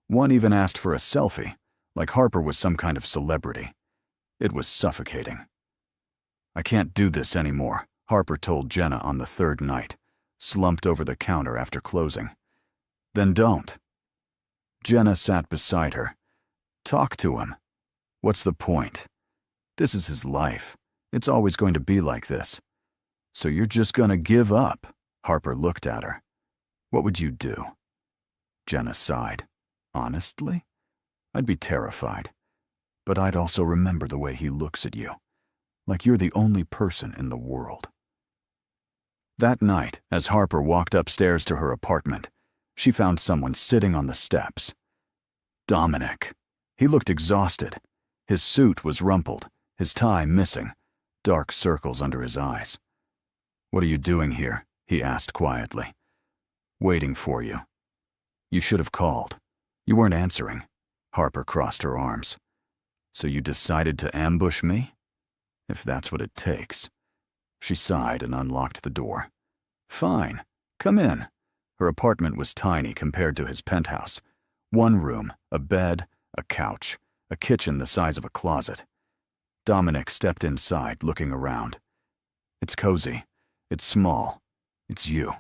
A: One even asked for a selfie, like Harper was some kind of celebrity. It was suffocating. I can't do this anymore, Harper told Jenna on the 3rd night, slumped over the counter after closing. Then don't. Jenna sat beside her. Talk to him. What's the point? This is his life. It's always going to be like this. So you're just gonna give up? Harper looked at her. What would you do? Jenna sighed. Honestly? I'd be terrified. But I'd also remember the way he looks at you. Like you're the only person in the world. That night, as Harper walked upstairs to her apartment, she found someone sitting on the steps. Dominic. He looked exhausted. His suit was rumpled, his tie missing, dark circles under his eyes. What are you doing here? He asked quietly. Waiting for you. You should have called. You weren't answering. Harper crossed her arms. So you decided to ambush me? If that's what it takes. She sighed and unlocked the door. Fine. Come in. Her apartment was tiny compared to his penthouse. 1 room, a bed, a couch, a kitchen the size of a closet. Dominic stepped inside, looking around. It's cozy. It's small. It's you.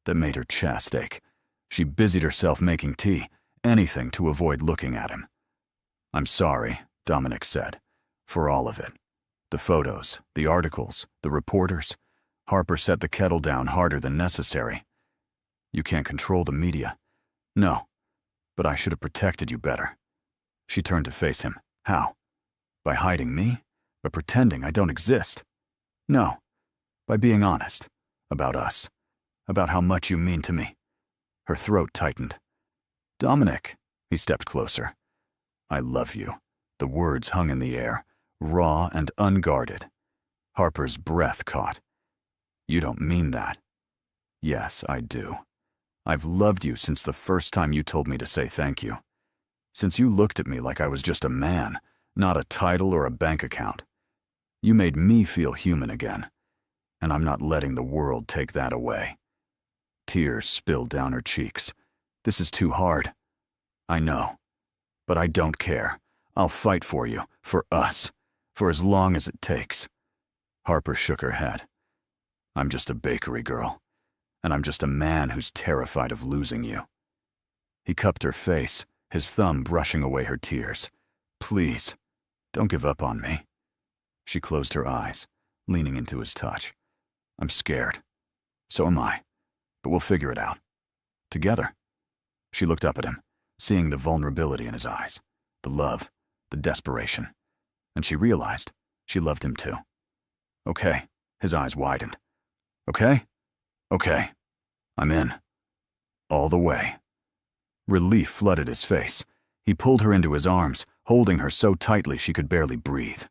A: That made her chest ache. She busied herself making tea, anything to avoid looking at him. I'm sorry, Dominic said, for all of it. The photos, the articles, the reporters. Harper set the kettle down harder than necessary. You can't control the media. No, but I should have protected you better. She turned to face him. How? By hiding me? By pretending I don't exist? No, by being honest. About us. About how much you mean to me. Her throat tightened. Dominic, he stepped closer. I love you. The words hung in the air, raw and unguarded. Harper's breath caught. You don't mean that. Yes, I do. I've loved you since the first time you told me to say thank you. Since you looked at me like I was just a man, not a title or a bank account. You made me feel human again, and I'm not letting the world take that away. Tears spilled down her cheeks. This is too hard. I know, but I don't care. I'll fight for you, for us, for as long as it takes. Harper shook her head. I'm just a bakery girl, and I'm just a man who's terrified of losing you. He cupped her face, his thumb brushing away her tears. Please, don't give up on me. She closed her eyes, leaning into his touch. I'm scared. So am I. But we'll figure it out. Together. She looked up at him, seeing the vulnerability in his eyes, the love, the desperation. And she realized she loved him too. Okay. His eyes widened. Okay? Okay. I'm in. All the way. Relief flooded his face. He pulled her into his arms, holding her so tightly she could barely breathe.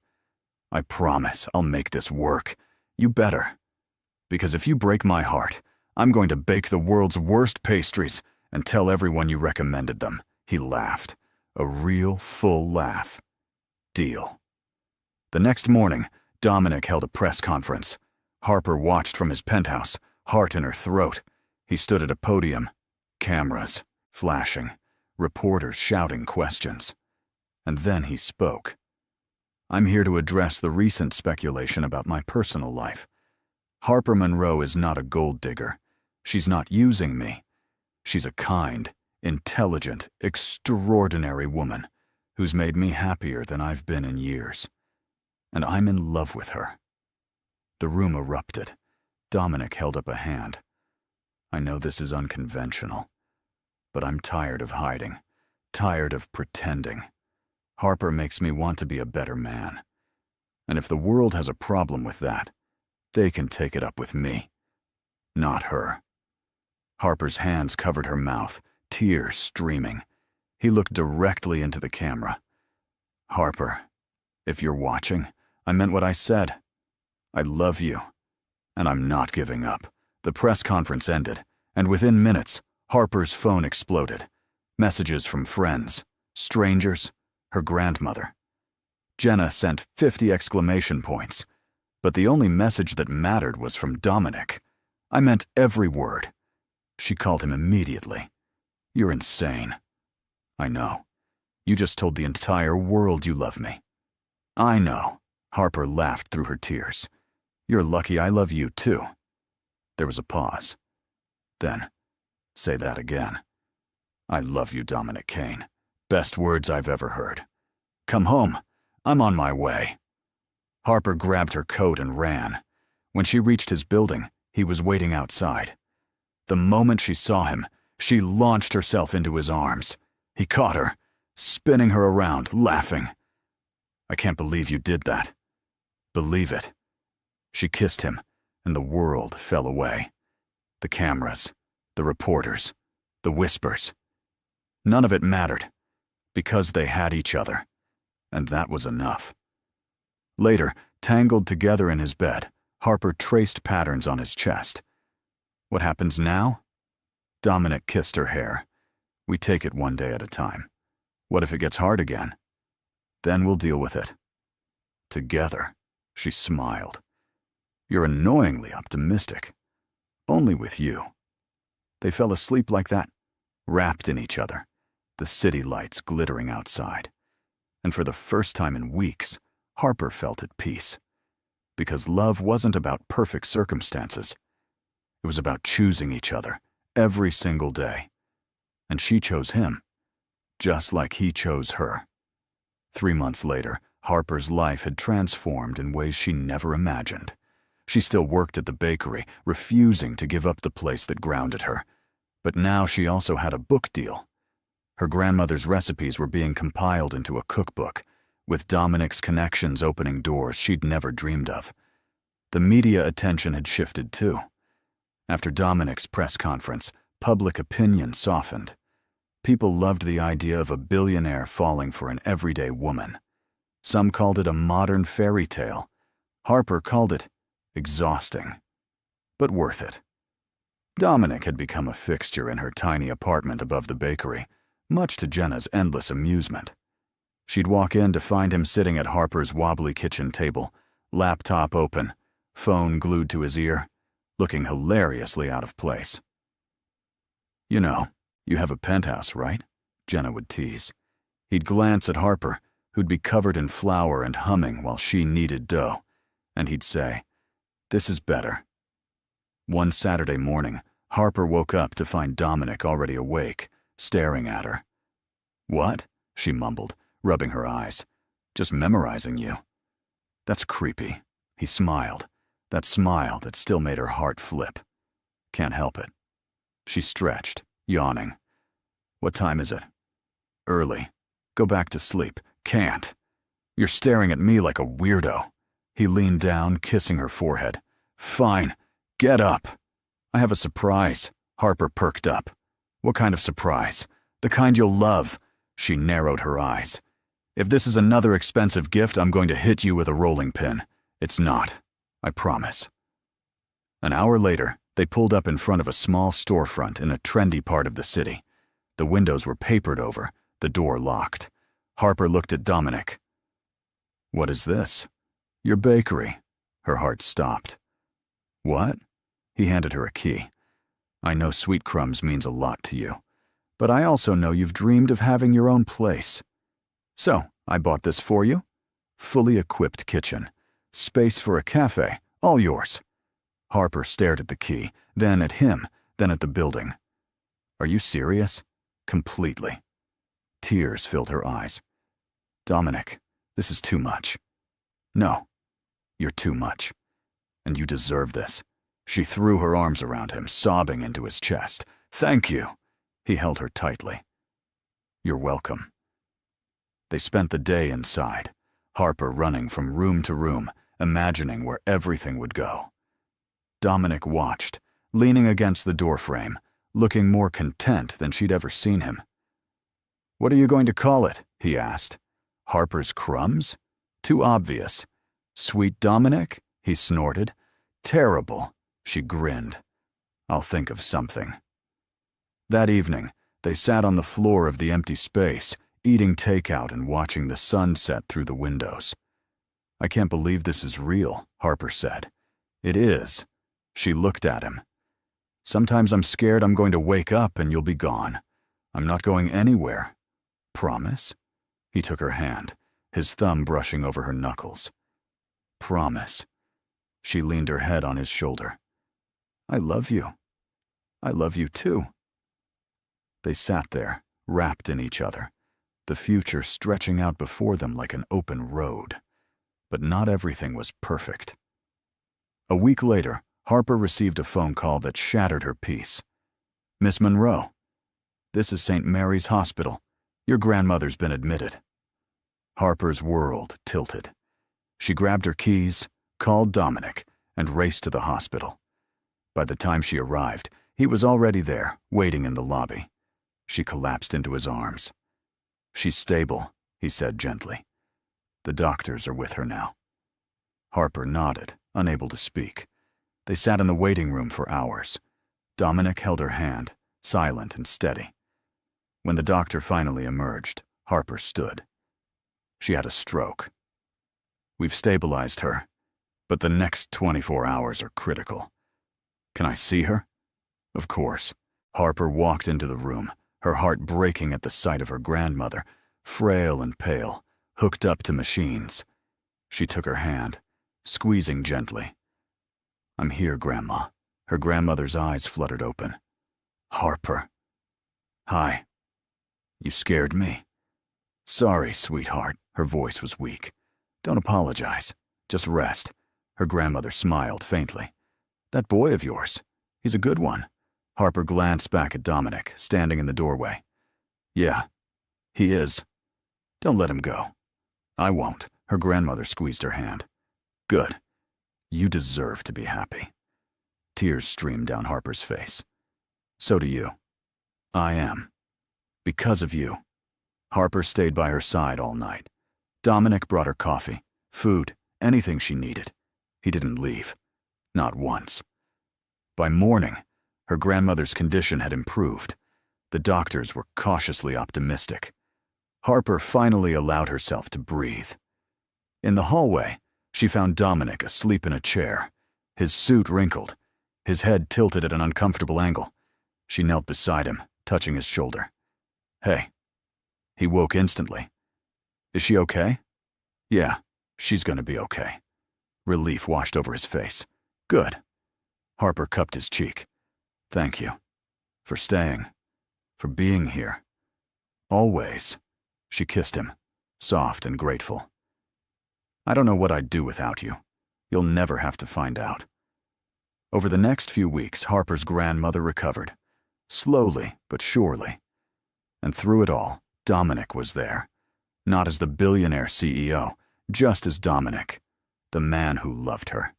A: I promise I'll make this work. You better. Because if you break my heart, I'm going to bake the world's worst pastries and tell everyone you recommended them." He laughed. A real, full laugh. Deal. The next morning, Dominic held a press conference. Harper watched from his penthouse, heart in her throat. He stood at a podium. Cameras flashing, reporters shouting questions. And then he spoke. "I'm here to address the recent speculation about my personal life. Harper Monroe is not a gold digger. She's not using me. She's a kind, intelligent, extraordinary woman who's made me happier than I've been in years. And I'm in love with her." The room erupted. Dominic held up a hand. "I know this is unconventional, but I'm tired of hiding, tired of pretending. Harper makes me want to be a better man. And if the world has a problem with that, they can take it up with me, not her." Harper's hands covered her mouth, tears streaming. He looked directly into the camera. "Harper, if you're watching, I meant what I said. I love you, and I'm not giving up." The press conference ended, and within minutes, Harper's phone exploded. Messages from friends, strangers, her grandmother. Jenna sent 50 exclamation points, but the only message that mattered was from Dominic. I meant every word. She called him immediately. "You're insane." "I know. You just told the entire world you love me." "I know." Harper laughed through her tears. "You're lucky I love you too." There was a pause. Then, "Say that again." "I love you, Dominic Kane. Best words I've ever heard. Come home. I'm on my way." Harper grabbed her coat and ran. When she reached his building, he was waiting outside. The moment she saw him, she launched herself into his arms. He caught her, spinning her around, laughing. "I can't believe you did that." "Believe it." She kissed him, and the world fell away. The cameras, the reporters, the whispers. None of it mattered, because they had each other, and that was enough. Later, tangled together in his bed, Harper traced patterns on his chest. What happens now? Dominic kissed her hair. "We take it one day at a time. What if it gets hard again? Then we'll deal with it. Together." She smiled. "You're annoyingly optimistic. Only with you." They fell asleep like that, wrapped in each other, the city lights glittering outside. And for the first time in weeks, Harper felt at peace. Because love wasn't about perfect circumstances. It was about choosing each other every single day. And she chose him, just like he chose her. 3 months later, Harper's life had transformed in ways she never imagined. She still worked at the bakery, refusing to give up the place that grounded her. But now she also had a book deal. Her grandmother's recipes were being compiled into a cookbook, with Dominic's connections opening doors she'd never dreamed of. The media attention had shifted too. After Dominic's press conference, public opinion softened. People loved the idea of a billionaire falling for an everyday woman. Some called it a modern fairy tale. Harper called it exhausting, but worth it. Dominic had become a fixture in her tiny apartment above the bakery, much to Jenna's endless amusement. She'd walk in to find him sitting at Harper's wobbly kitchen table, laptop open, phone glued to his ear, looking hilariously out of place. "You know, you have a penthouse, right?" Jenna would tease. He'd glance at Harper, who'd be covered in flour and humming while she kneaded dough, and he'd say, "This is better." One Saturday morning, Harper woke up to find Dominic already awake, staring at her. "What?" she mumbled, rubbing her eyes. "Just memorizing you." "That's creepy." He smiled, that smile that still made her heart flip. "Can't help it." She stretched, yawning. "What time is it?" "Early. Go back to sleep." "Can't. You're staring at me like a weirdo." He leaned down, kissing her forehead. "Fine. Get up. I have a surprise." Harper perked up. "What kind of surprise?" "The kind you'll love." She narrowed her eyes. If this is another expensive gift, I'm going to hit you with a rolling pin. It's not. I promise. An hour later, they pulled up in front of a small storefront in a trendy part of the city. The windows were papered over, the door locked. Harper looked at Dominic. "What is this?" "Your bakery." Her heart stopped. "What?" He handed her a key. "I know sweet crumbs means a lot to you, but I also know you've dreamed of having your own place. So, I bought this for you. Fully equipped kitchen. Space for a cafe, all yours." Harper stared at the key, then at him, then at the building. "Are you serious?" "Completely." Tears filled her eyes. "Dominic, this is too much." "No, you're too much. And you deserve this." She threw her arms around him, sobbing into his chest. "Thank you." He held her tightly. "You're welcome." They spent the day inside, Harper running from room to room, imagining where everything would go. Dominic watched, leaning against the doorframe, looking more content than she'd ever seen him. "What are you going to call it?" he asked. "Harper's Crumbs? Too obvious." "Sweet Dominic?" he snorted. "Terrible." She grinned. "I'll think of something." That evening, they sat on the floor of the empty space, eating takeout and watching the sun set through the windows. "I can't believe this is real," Harper said. "It is." She looked at him. "Sometimes I'm scared I'm going to wake up and you'll be gone. I'm not going anywhere. Promise?" He took her hand, his thumb brushing over her knuckles. "Promise." She leaned her head on his shoulder. "I love you. I love you too." They sat there, wrapped in each other, the future stretching out before them like an open road. But not everything was perfect. A week later, Harper received a phone call that shattered her peace. "Miss Monroe, this is St. Mary's Hospital. Your grandmother's been admitted." Harper's world tilted. She grabbed her keys, called Dominic, and raced to the hospital. By the time she arrived, he was already there, waiting in the lobby. She collapsed into his arms. "She's stable," he said gently. "The doctors are with her now." Harper nodded, unable to speak. They sat in the waiting room for hours. Dominic held her hand, silent and steady. When the doctor finally emerged, Harper stood. "She had a stroke. We've stabilized her, but the next 24 hours are critical." "Can I see her?" "Of course." Harper walked into the room, her heart breaking at the sight of her grandmother, frail and pale, hooked up to machines. She took her hand, squeezing gently. "I'm here, Grandma." Her grandmother's eyes fluttered open. "Harper." "Hi." "You scared me." "Sorry, sweetheart." Her voice was weak. "Don't apologize. Just rest." Her grandmother smiled faintly. "That boy of yours, he's a good one." Harper glanced back at Dominic, standing in the doorway. "Yeah, he is. Don't let him go." "I won't." Her grandmother squeezed her hand. "Good. You deserve to be happy." Tears streamed down Harper's face. "So do you." "I am. Because of you." Harper stayed by her side all night. Dominic brought her coffee, food, anything she needed. He didn't leave. Not once. By morning, her grandmother's condition had improved. The doctors were cautiously optimistic. Harper finally allowed herself to breathe. In the hallway, she found Dominic asleep in a chair, his suit wrinkled, his head tilted at an uncomfortable angle. She knelt beside him, touching his shoulder. "Hey." He woke instantly. "Is she okay?" "Yeah, she's gonna be okay." Relief washed over his face. "Good." Harper cupped his cheek. "Thank you. For staying. For being here. Always." She kissed him, soft and grateful. "I don't know what I'd do without you. You'll never have to find out." Over the next few weeks, Harper's grandmother recovered. Slowly, but surely. And through it all, Dominic was there. Not as the billionaire CEO, just as Dominic, the man who loved her.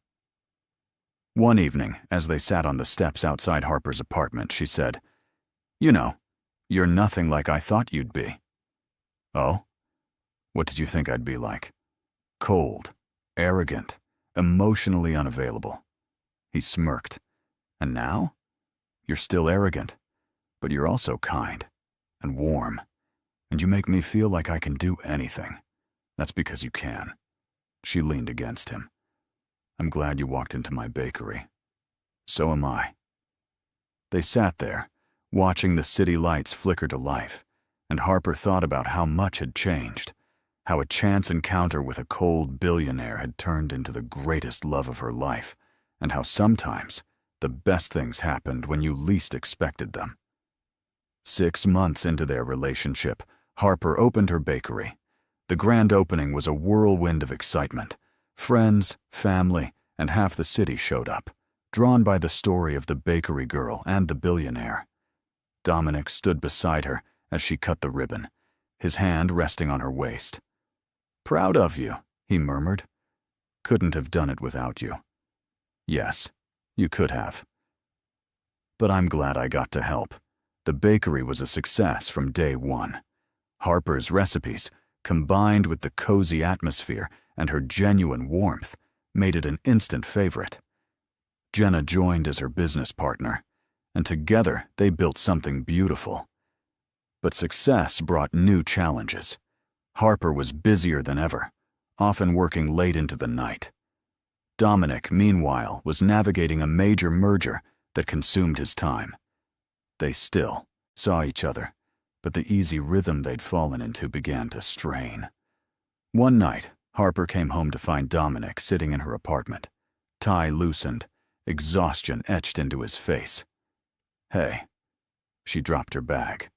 A: One evening, as they sat on the steps outside Harper's apartment, she said, "You know, you're nothing like I thought you'd be." "Oh?" What did you think I'd be like? Cold, arrogant, emotionally unavailable. He smirked. And now? You're still arrogant, but you're also kind and warm, and you make me feel like I can do anything. That's because you can. She leaned against him. I'm glad you walked into my bakery. So am I. They sat there, watching the city lights flicker to life, and Harper thought about how much had changed, how a chance encounter with a cold billionaire had turned into the greatest love of her life, and how sometimes the best things happened when you least expected them. 6 months into their relationship, Harper opened her bakery. The grand opening was a whirlwind of excitement. Friends, family, and half the city showed up, drawn by the story of the bakery girl and the billionaire. Dominic stood beside her as she cut the ribbon, his hand resting on her waist. "Proud of you," he murmured. "Couldn't have done it without you." "Yes, you could have. But I'm glad I got to help." The bakery was a success from day one. Harper's recipes, combined with the cozy atmosphere and her genuine warmth, made it an instant favorite. Jenna joined as her business partner, and together they built something beautiful. But success brought new challenges. Harper was busier than ever, often working late into the night. Dominic, meanwhile, was navigating a major merger that consumed his time. They still saw each other, but the easy rhythm they'd fallen into began to strain. One night, Harper came home to find Dominic sitting in her apartment, tie loosened, exhaustion etched into his face. "Hey." She dropped her bag.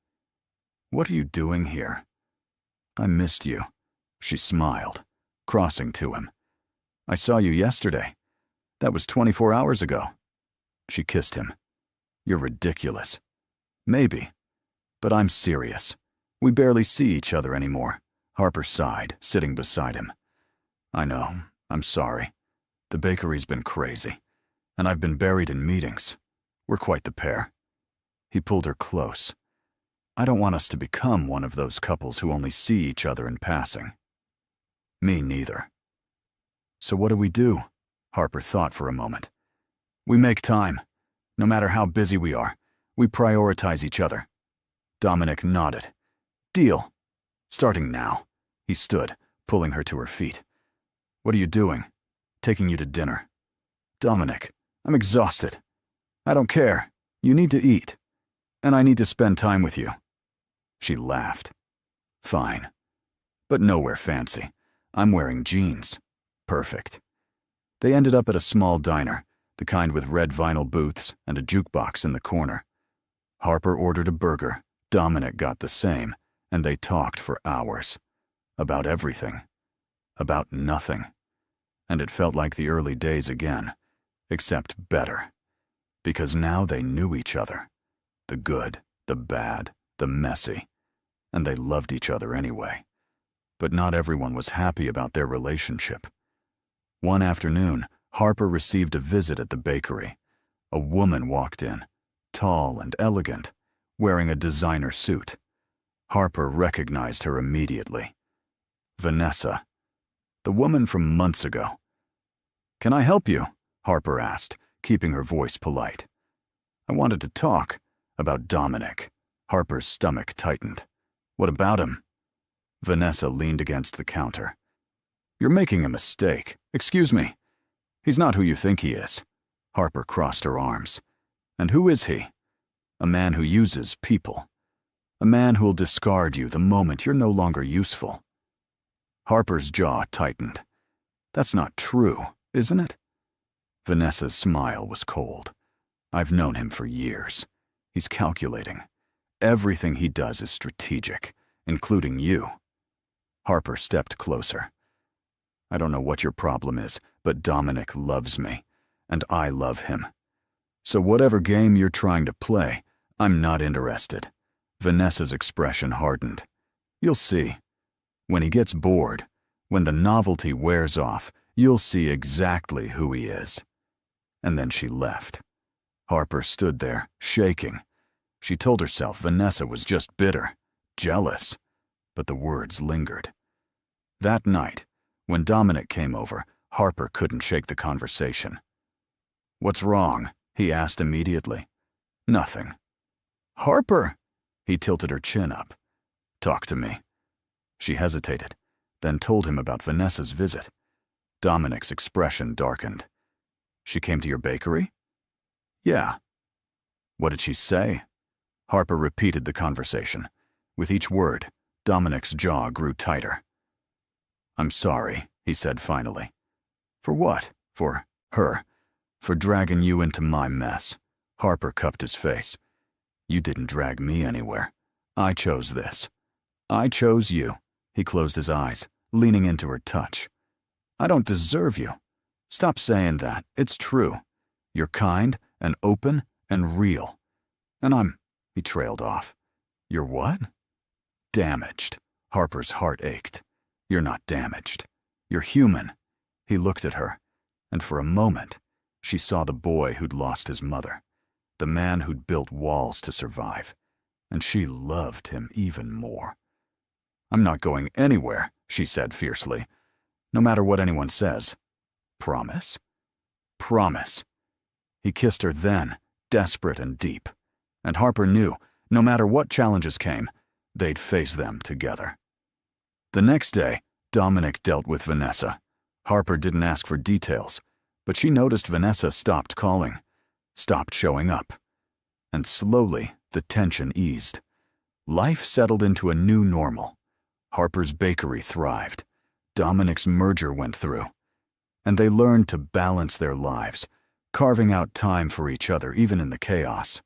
A: "What are you doing here?" "I missed you." She smiled, crossing to him. "I saw you yesterday. That was 24 hours ago." She kissed him. "You're ridiculous." "Maybe, but I'm serious. We barely see each other anymore." Harper sighed, sitting beside him. "I know. I'm sorry. The bakery's been crazy, and I've been buried in meetings. We're quite the pair." He pulled her close. "I don't want us to become one of those couples who only see each other in passing." "Me neither." "So what do we do?" Harper thought for a moment. "We make time. No matter how busy we are, we prioritize each other." Dominic nodded. "Deal. Starting now." He stood, pulling her to her feet. "What are you doing?" "Taking you to dinner." "Dominic, I'm exhausted." "I don't care. You need to eat. And I need to spend time with you." She laughed. "Fine. But nowhere fancy. I'm wearing jeans." "Perfect." They ended up at a small diner, the kind with red vinyl booths and a jukebox in the corner. Harper ordered a burger, Dominic got the same, and they talked for hours. About everything. About nothing. And it felt like the early days again, except better. Because now they knew each other. The good, the bad, the messy. And they loved each other anyway. But not everyone was happy about their relationship. One afternoon, Harper received a visit at the bakery. A woman walked in, tall and elegant, wearing a designer suit. Harper recognized her immediately. Vanessa, the woman from months ago. "Can I help you?" Harper asked, keeping her voice polite. "I wanted to talk about Dominic." Harper's stomach tightened. "What about him?" Vanessa leaned against the counter. "You're making a mistake. Excuse me. He's not who you think he is." Harper crossed her arms. "And who is he?" "A man who uses people. A man who'll discard you the moment you're no longer useful." Harper's jaw tightened. "That's not true, isn't it?" Vanessa's smile was cold. "I've known him for years. He's calculating. Everything he does is strategic, including you." Harper stepped closer. "I don't know what your problem is, but Dominic loves me, and I love him. So whatever game you're trying to play, I'm not interested." Vanessa's expression hardened. "You'll see. When he gets bored, when the novelty wears off, you'll see exactly who he is." And then she left. Harper stood there, shaking. She told herself Vanessa was just bitter, jealous, but the words lingered. That night, when Dominic came over, Harper couldn't shake the conversation. "What's wrong?" he asked immediately. "Nothing." "Harper!" He tilted her chin up. "Talk to me." She hesitated, then told him about Vanessa's visit. Dominic's expression darkened. "She came to your bakery?" "Yeah." "What did she say?" Harper repeated the conversation. With each word, Dominic's jaw grew tighter. "I'm sorry," he said finally. "For what?" "For her. For dragging you into my mess." Harper cupped his face. "You didn't drag me anywhere. I chose this. I chose you." He closed his eyes, leaning into her touch. "I don't deserve you. Stop saying that. It's true. You're kind and open and real. And he trailed off. "You're what?" "Damaged." Harper's heart ached. "You're not damaged. You're human." He looked at her, and for a moment, she saw the boy who'd lost his mother, the man who'd built walls to survive, and she loved him even more. "I'm not going anywhere," she said fiercely, "no matter what anyone says." "Promise?" "Promise." He kissed her then, desperate and deep, and Harper knew, no matter what challenges came, they'd face them together. The next day, Dominic dealt with Vanessa. Harper didn't ask for details, but she noticed Vanessa stopped calling, stopped showing up, and slowly the tension eased. Life settled into a new normal. Harper's bakery thrived. Dominic's merger went through. And they learned to balance their lives, carving out time for each other even in the chaos.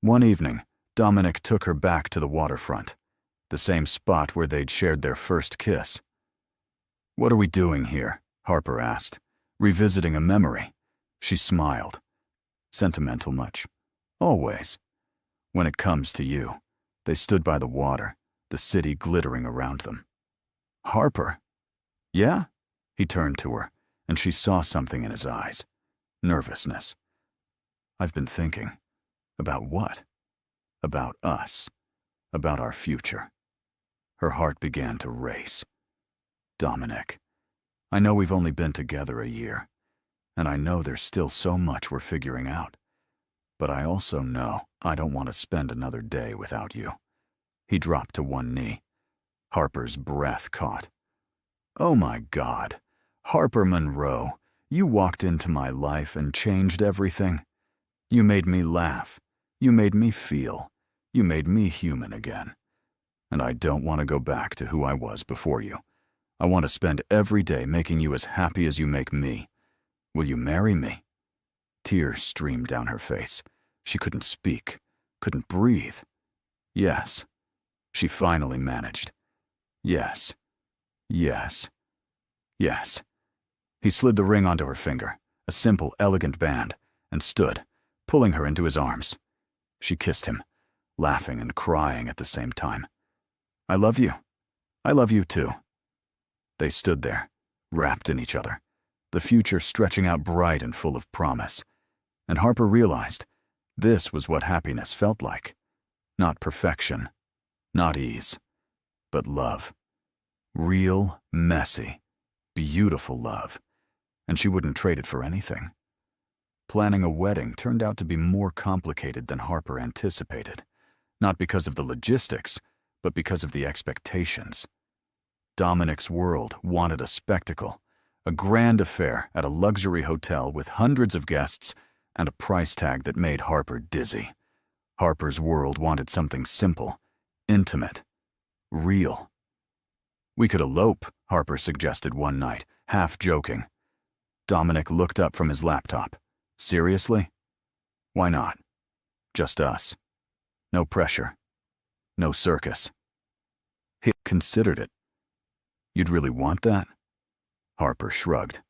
A: One evening, Dominic took her back to the waterfront, the same spot where they'd shared their first kiss. "What are we doing here?" Harper asked, revisiting a memory. She smiled. "Sentimental much?" "Always." "When it comes to you." They stood by the water, the city glittering around them. "Harper." "Yeah?" He turned to her, and she saw something in his eyes. Nervousness. "I've been thinking." "About what?" "About us. About our future." Her heart began to race. "Dominic, I know we've only been together a year, and I know there's still so much we're figuring out. But I also know I don't want to spend another day without you." He dropped to one knee. Harper's breath caught. "Oh my God, Harper Monroe, you walked into my life and changed everything. You made me laugh. You made me feel. You made me human again. And I don't want to go back to who I was before you. I want to spend every day making you as happy as you make me. Will you marry me?" Tears streamed down her face. She couldn't speak, couldn't breathe. "Yes." She finally managed. "Yes. Yes. Yes." He slid the ring onto her finger, a simple, elegant band, and stood, pulling her into his arms. She kissed him, laughing and crying at the same time. "I love you. I love you too." They stood there, wrapped in each other, the future stretching out bright and full of promise. And Harper realized this was what happiness felt like. Not perfection, not ease, but love. Real, messy, beautiful love. And she wouldn't trade it for anything. Planning a wedding turned out to be more complicated than Harper anticipated, not because of the logistics, but because of the expectations. Dominic's world wanted a spectacle, a grand affair at a luxury hotel with hundreds of guests and a price tag that made Harper dizzy. Harper's world wanted something simple, intimate, real. "We could elope," Harper suggested one night, half joking. Dominic looked up from his laptop. "Seriously? Why not? Just us. No pressure. No circus." He considered it. "You'd really want that?" Harper shrugged.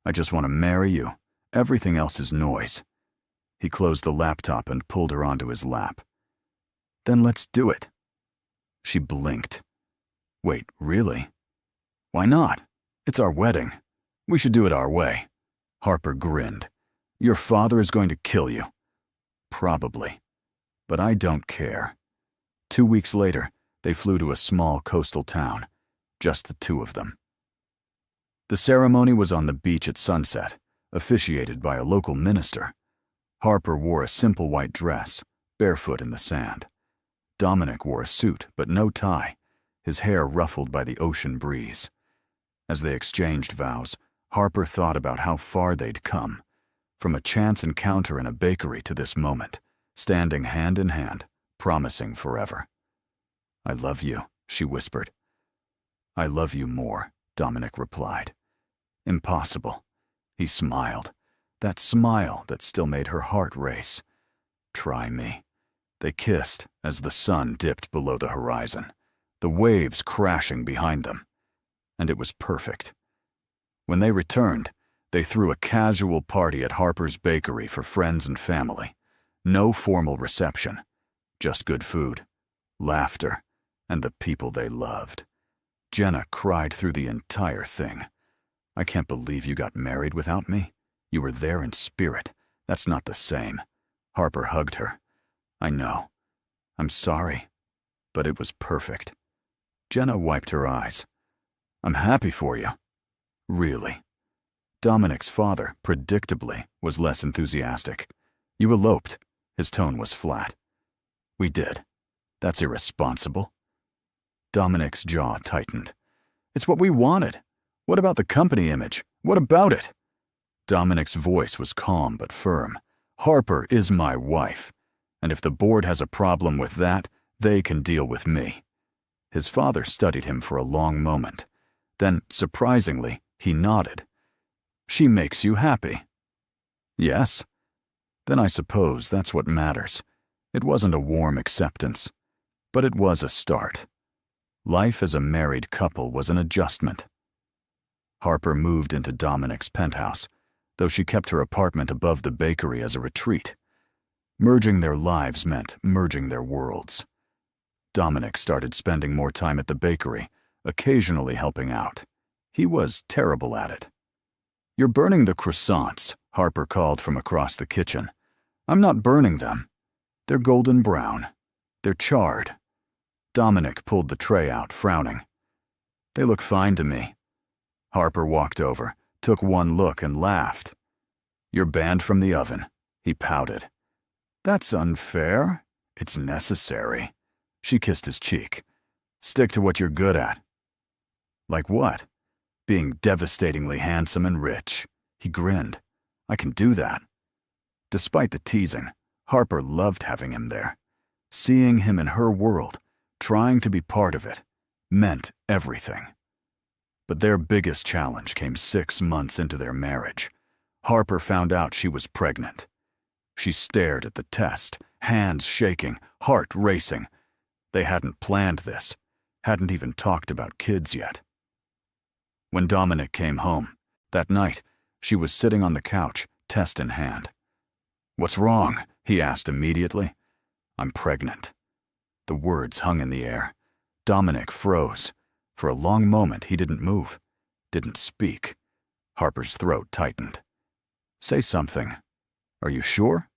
A: "I just want to marry you. Everything else is noise." He closed the laptop and pulled her onto his lap. "Then let's do it." She blinked. "Wait, really? Why not? It's our wedding. We should do it our way." Harper grinned. "Your father is going to kill you." "Probably. But I don't care." 2 weeks later, they flew to a small coastal town. just the two of them. The ceremony was on the beach at sunset, officiated by a local minister. Harper wore a simple white dress, barefoot in the sand. Dominic wore a suit, but no tie, his hair ruffled by the ocean breeze. As they exchanged vows, Harper thought about how far they'd come, from a chance encounter in a bakery to this moment, standing hand in hand, promising forever. "I love you," she whispered. "I love you more," Dominic replied. "Impossible." He smiled, that smile that still made her heart race. "Try me." They kissed as the sun dipped below the horizon, the waves crashing behind them. And it was perfect. When they returned, they threw a casual party at Harper's Bakery for friends and family. No formal reception, just good food, laughter, and the people they loved. Jenna cried through the entire thing. "I can't believe you got married without me. You were there in spirit. That's not the same." Harper hugged her. "I know. I'm sorry, but it was perfect." Jenna wiped her eyes. "I'm happy for you." "Really?" Dominic's father, predictably, was less enthusiastic. "You eloped." His tone was flat. "We did. That's irresponsible." Dominic's jaw tightened. "It's what we wanted. What about the company image? What about it?" Dominic's voice was calm but firm. "Harper is my wife, and if the board has a problem with that, they can deal with me." His father studied him for a long moment. Then, surprisingly, he nodded. "She makes you happy?" "Yes." "Then I suppose that's what matters." It wasn't a warm acceptance, but it was a start. Life as a married couple was an adjustment. Harper moved into Dominic's penthouse, though she kept her apartment above the bakery as a retreat. Merging their lives meant merging their worlds. Dominic started spending more time at the bakery, occasionally helping out. He was terrible at it. "You're burning the croissants," Harper called from across the kitchen. "I'm not burning them. They're golden brown. They're charred." Dominic pulled the tray out, frowning. "They look fine to me." Harper walked over, took one look, and laughed. "You're banned from the oven," he pouted. "That's unfair. It's necessary." She kissed his cheek. "Stick to what you're good at." "Like what?" "Being devastatingly handsome and rich." He grinned. "I can do that." Despite the teasing, Harper loved having him there. Seeing him in her world, trying to be part of it, meant everything. But their biggest challenge came 6 months into their marriage. Harper found out she was pregnant. She stared at the test, hands shaking, heart racing. They hadn't planned this, hadn't even talked about kids yet. When Dominic came home, that night, she was sitting on the couch, test in hand. "What's wrong?" he asked immediately. "I'm pregnant." The words hung in the air. Dominic froze. For a long moment, he didn't move, didn't speak. Harper's throat tightened. "Say something. Are you sure?"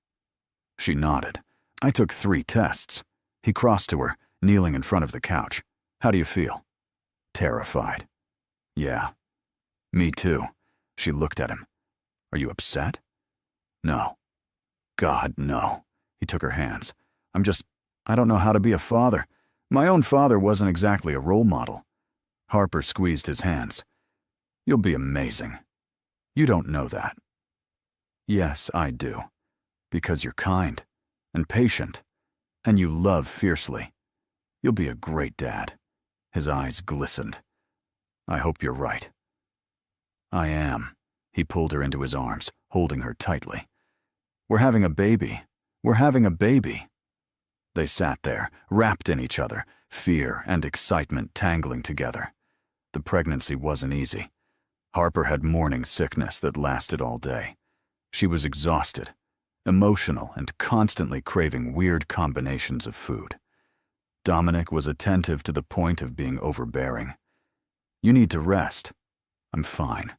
A: She nodded. "I took 3 tests." He crossed to her, kneeling in front of the couch. "How do you feel?" "Terrified." "Yeah. Me too." She looked at him. "Are you upset?" "No." "God, no." He took her hands. I don't know how to be a father. My own father wasn't exactly a role model." Harper squeezed his hands. "You'll be amazing. You don't know that." "Yes, I do. Because you're kind and patient, and you love fiercely. You'll be a great dad." His eyes glistened. "I hope you're right." "I am." He pulled her into his arms, holding her tightly. "We're having a baby. We're having a baby." They sat there, wrapped in each other, fear and excitement tangling together. The pregnancy wasn't easy. Harper had morning sickness that lasted all day. She was exhausted, emotional, and constantly craving weird combinations of food. Dominic was attentive to the point of being overbearing. "You need to rest." "I'm fine."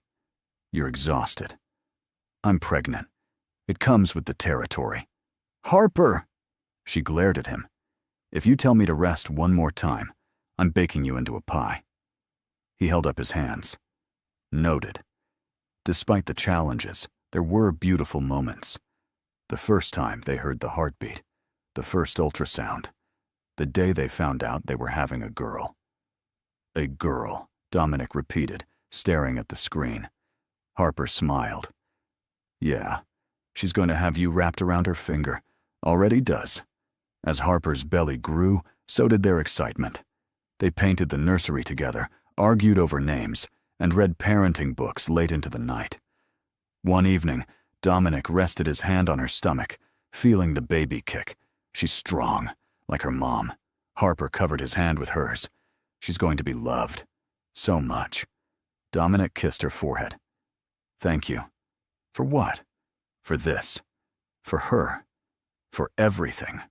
A: "You're exhausted." "I'm pregnant. It comes with the territory." "Harper!" She glared at him. "If you tell me to rest one more time, I'm baking you into a pie." He held up his hands. Noted. Despite the challenges, there were beautiful moments. The first time they heard the heartbeat, the first ultrasound, the day they found out they were having a girl. A girl, Dominic repeated, staring at the screen. Harper smiled. Yeah, she's going to have you wrapped around her finger. Already does. As Harper's belly grew, so did their excitement. They painted the nursery together, argued over names, and read parenting books late into the night. One evening, Dominic rested his hand on her stomach, feeling the baby kick. She's strong, like her mom. Harper covered his hand with hers. She's going to be loved. So much. Dominic kissed her forehead. Thank you. For what? For this. For her. For everything.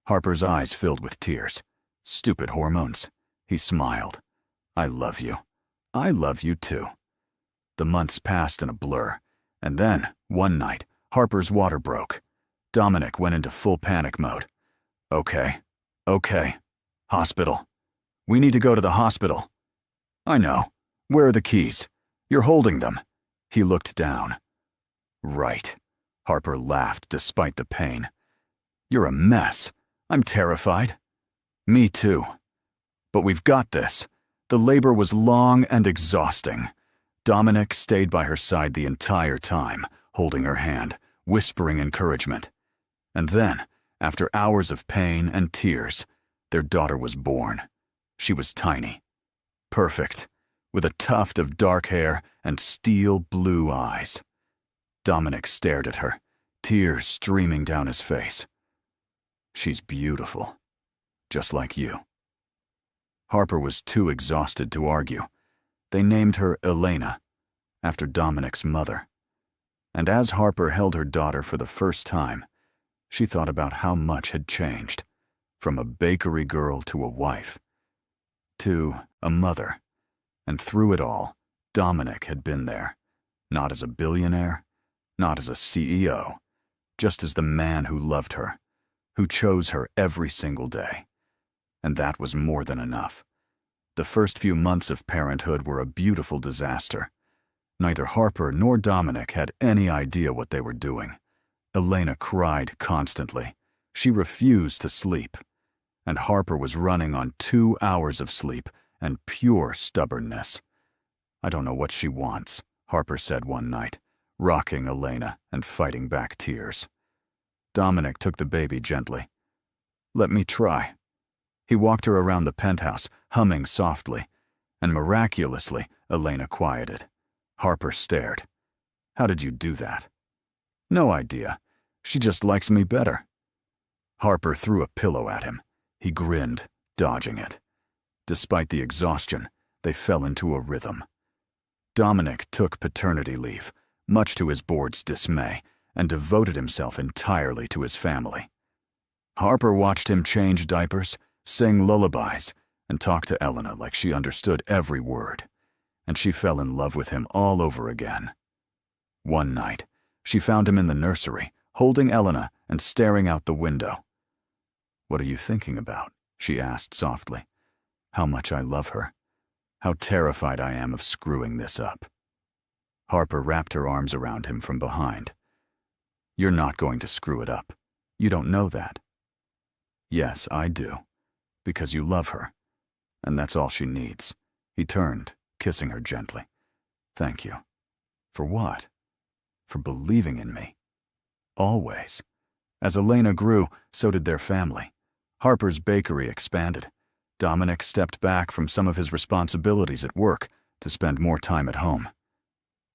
A: Harper's eyes filled with tears. Stupid hormones. He smiled. I love you. I love you too. The months passed in a blur, and then, one night, Harper's water broke. Dominic went into full panic mode. Okay. Hospital. We need to go to the hospital. I know. Where are the keys? You're holding them. He looked down. Right. Harper laughed despite the pain. You're a mess. I'm terrified. Me too. But we've got this. The labor was long and exhausting. Dominic stayed by her side the entire time, holding her hand, whispering encouragement. And then, after hours of pain and tears, their daughter was born. She was tiny. Perfect, with a tuft of dark hair and steel blue eyes. Dominic stared at her, tears streaming down his face. She's beautiful, just like you. Harper was too exhausted to argue. They named her Elena, after Dominic's mother. And as Harper held her daughter for the first time, she thought about how much had changed, from a bakery girl to a wife, to a mother. And through it all, Dominic had been there, not as a billionaire, not as a CEO, just as the man who loved her, who chose her every single day. And that was more than enough. The first few months of parenthood were a beautiful disaster. Neither Harper nor Dominic had any idea what they were doing. Elena cried constantly. She refused to sleep. And Harper was running on 2 hours of sleep and pure stubbornness. I don't know what she wants, Harper said one night, rocking Elena and fighting back tears. Dominic took the baby gently. Let me try. He walked her around the penthouse, humming softly, and miraculously, Elena quieted. Harper stared. How did you do that? No idea. She just likes me better. Harper threw a pillow at him. He grinned, dodging it. Despite the exhaustion, they fell into a rhythm. Dominic took paternity leave, much to his board's dismay, and devoted himself entirely to his family. Harper watched him change diapers, sing lullabies, and talk to Elena like she understood every word, and she fell in love with him all over again. One night, she found him in the nursery, holding Elena and staring out the window. What are you thinking about? She asked softly. How much I love her. How terrified I am of screwing this up. Harper wrapped her arms around him from behind. You're not going to screw it up. You don't know that. Yes, I do. Because you love her. And that's all she needs. He turned, kissing her gently. Thank you. For what? For believing in me. Always. As Elena grew, so did their family. Harper's bakery expanded. Dominic stepped back from some of his responsibilities at work to spend more time at home.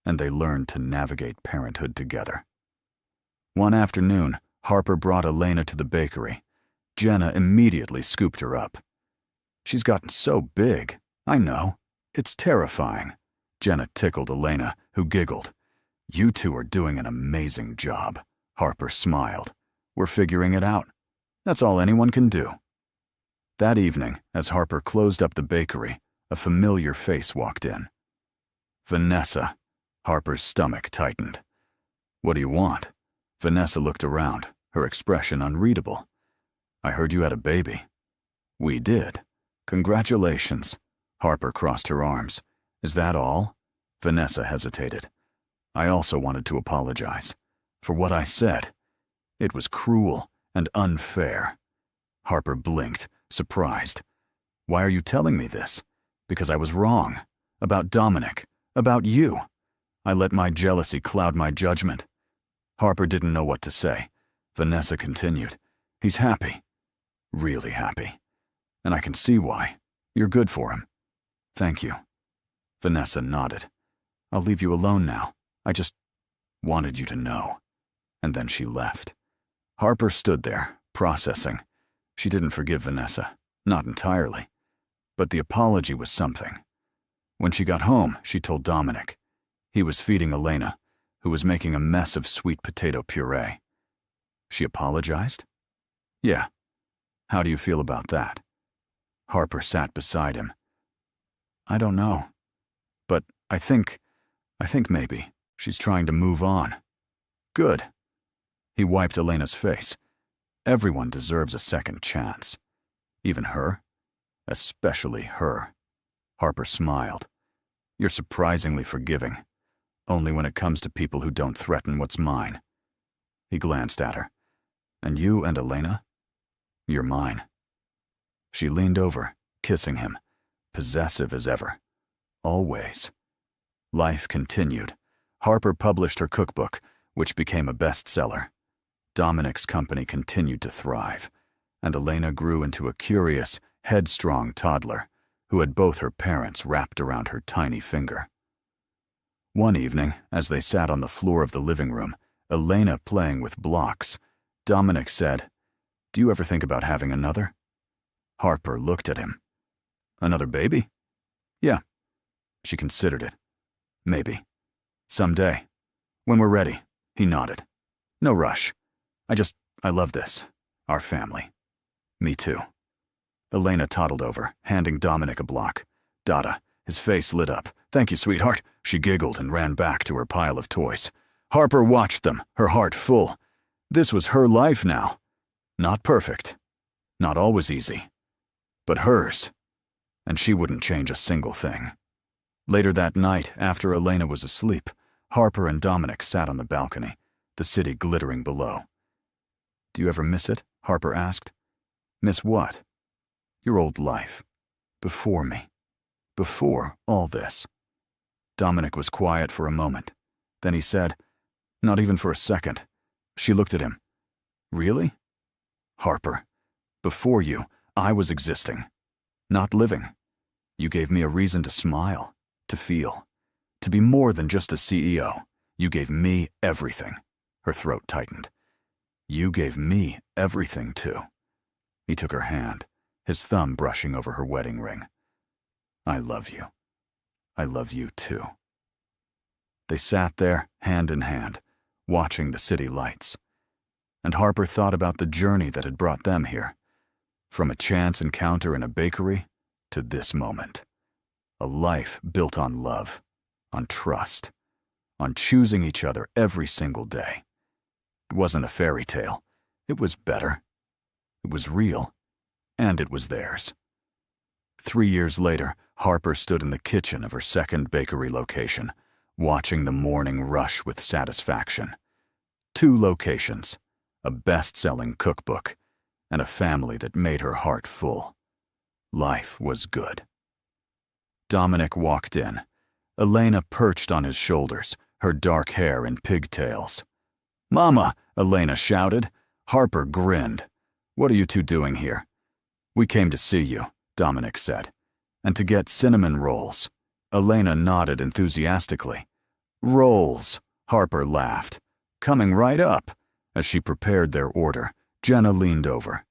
A: And they learned to navigate parenthood together. One afternoon, Harper brought Elena to the bakery. Jenna immediately scooped her up. She's gotten so big. I know. It's terrifying. Jenna tickled Elena, who giggled. You two are doing an amazing job. Harper smiled. We're figuring it out. That's all anyone can do. That evening, as Harper closed up the bakery, a familiar face walked in. Vanessa. Harper's stomach tightened. What do you want? Vanessa looked around, her expression unreadable. I heard you had a baby. We did. Congratulations. Harper crossed her arms. Is that all? Vanessa hesitated. I also wanted to apologize for what I said. It was cruel and unfair. Harper blinked, surprised. Why are you telling me this? Because I was wrong. About Dominic. About you. I let my jealousy cloud my judgment. Harper didn't know what to say. Vanessa continued. He's happy. Really happy. And I can see why. You're good for him. Thank you. Vanessa nodded. I'll leave you alone now. I just wanted you to know. And then she left. Harper stood there, processing. She didn't forgive Vanessa. Not entirely. But the apology was something. When she got home, she told Dominic. He was feeding Elena, who was making a mess of sweet potato puree. She apologized? Yeah. How do you feel about that? Harper sat beside him. I don't know. But I think maybe she's trying to move on. Good. He wiped Elena's face. Everyone deserves a second chance. Even her? Especially her. Harper smiled. You're surprisingly forgiving. Only when it comes to people who don't threaten what's mine. He glanced at her. And you and Elena? You're mine. She leaned over, kissing him, possessive as ever. Always. Life continued. Harper published her cookbook, which became a bestseller. Dominic's company continued to thrive, and Elena grew into a curious, headstrong toddler who had both her parents wrapped around her tiny finger. One evening, as they sat on the floor of the living room, Elena playing with blocks, Dominic said, Do you ever think about having another? Harper looked at him. Another baby? Yeah. She considered it. Maybe. Someday. When we're ready. He nodded. No rush. I love this. Our family. Me too. Elena toddled over, handing Dominic a block. Dada, his face lit up. Thank you, sweetheart. She giggled and ran back to her pile of toys. Harper watched them, her heart full. This was her life now. Not perfect. Not always easy. But hers. And she wouldn't change a single thing. Later that night, after Elena was asleep, Harper and Dominic sat on the balcony, the city glittering below. Do you ever miss it? Harper asked. Miss what? Your old life. Before me. Before all this. Dominic was quiet for a moment. Then he said, Not even for a second. She looked at him. Really? Harper, before you, I was existing. Not living. You gave me a reason to smile, to feel, to be more than just a CEO. You gave me everything. Her throat tightened. You gave me everything, too. He took her hand, his thumb brushing over her wedding ring. I love you. I love you, too. They sat there, hand in hand, watching the city lights. And Harper thought about the journey that had brought them here. From a chance encounter in a bakery to this moment. A life built on love, on trust, on choosing each other every single day. It wasn't a fairy tale. It was better. It was real. And it was theirs. 3 years later, Harper stood in the kitchen of her second bakery location, watching the morning rush with satisfaction. 2 locations, a best-selling cookbook, and a family that made her heart full. Life was good. Dominic walked in. Elena perched on his shoulders, her dark hair in pigtails. Mama, Elena shouted. Harper grinned. What are you two doing here? We came to see you, Dominic said, and to get cinnamon rolls. Elena nodded enthusiastically. Rolls, Harper laughed. Coming right up. As she prepared their order, Jenna leaned over.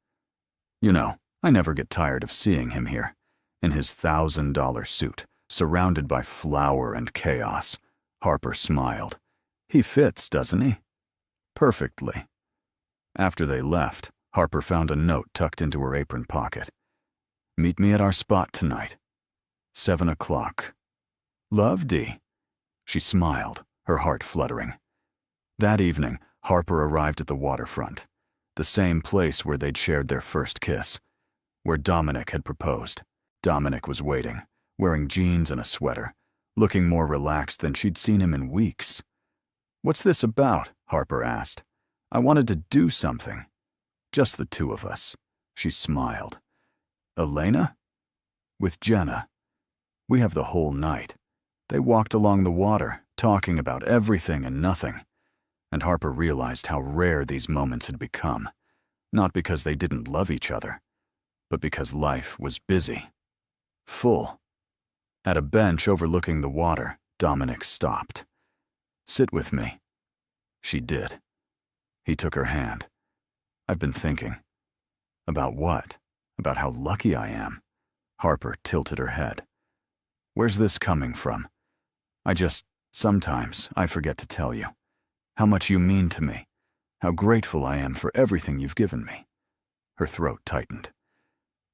A: You know, I never get tired of seeing him here, in his $1,000 suit, surrounded by flour and chaos. Harper smiled. He fits, doesn't he? Perfectly. After they left, Harper found a note tucked into her apron pocket. Meet me at our spot tonight. 7 o'clock. Love, Dee. She smiled, her heart fluttering. That evening, Harper arrived at the waterfront, the same place where they'd shared their first kiss, where Dominic had proposed. Dominic was waiting, wearing jeans and a sweater, looking more relaxed than she'd seen him in weeks. "What's this about?" Harper asked. "I wanted to do something." "Just the two of us." She smiled. "Elena?" "With Jenna. We have the whole night." They walked along the water, talking about everything and nothing. And Harper realized how rare these moments had become, not because they didn't love each other, but because life was busy. Full. At a bench overlooking the water, Dominic stopped. "Sit with me." She did. He took her hand. "I've been thinking." "About what?" "About how lucky I am." Harper tilted her head. "Where's this coming from?" Sometimes I forget to tell you how much you mean to me, how grateful I am for everything you've given me." Her throat tightened.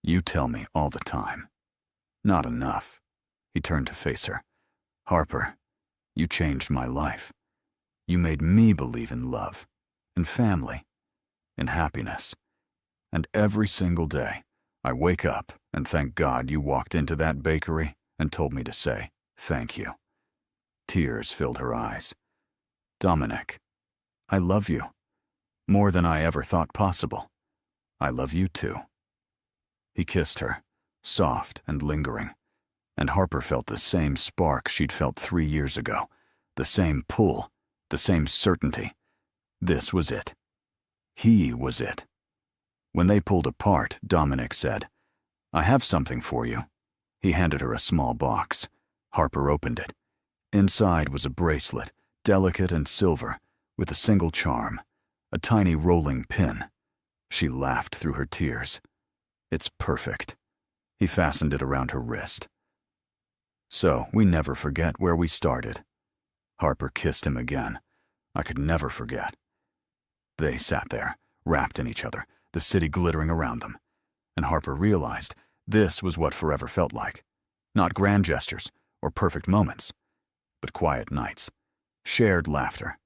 A: "You tell me all the time." "Not enough." He turned to face her. "Harper, you changed my life. You made me believe in love, in family, in happiness. And every single day, I wake up and thank God you walked into that bakery and told me to say thank you." Tears filled her eyes. "Dominic, I love you. More than I ever thought possible. I love you too." He kissed her, soft and lingering, and Harper felt the same spark she'd felt 3 years ago, the same pull, the same certainty. This was it. He was it. When they pulled apart, Dominic said, "I have something for you." He handed her a small box. Harper opened it. Inside was a bracelet, delicate and silver, with a single charm, a tiny rolling pin. She laughed through her tears. "It's perfect." He fastened it around her wrist. "So we never forget where we started." Harper kissed him again. "I could never forget." They sat there, wrapped in each other, the city glittering around them. And Harper realized this was what forever felt like. Not grand gestures or perfect moments, but quiet nights, shared laughter,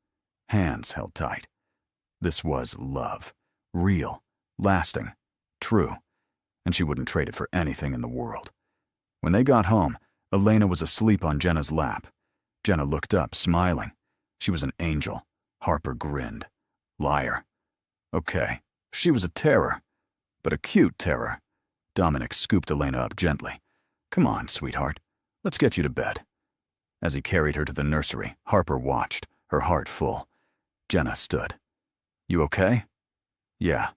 A: hands held tight. This was love, real, lasting, true, and she wouldn't trade it for anything in the world. When they got home, Elena was asleep on Jenna's lap. Jenna looked up, smiling. She was an angel. Harper grinned. Liar. Okay, she was a terror, but a cute terror. Dominic scooped Elena up gently. "Come on, sweetheart. Let's get you to bed." As he carried her to the nursery, Harper watched, her heart full. Jenna stood. "You okay?" "Yeah."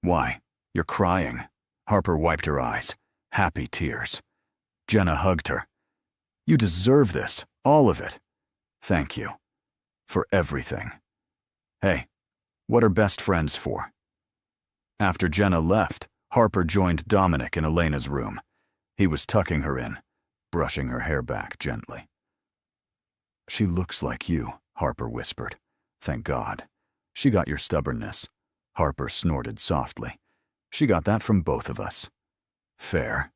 A: "Why? You're crying." Harper wiped her eyes. Happy tears. Jenna hugged her. "You deserve this, all of it." "Thank you. For everything." "Hey, what are best friends for?" After Jenna left, Harper joined Dominic in Elena's room. He was tucking her in, brushing her hair back gently. "She looks like you," Harper whispered. "Thank God. She got your stubbornness." Harper snorted softly. "She got that from both of us." "Fair."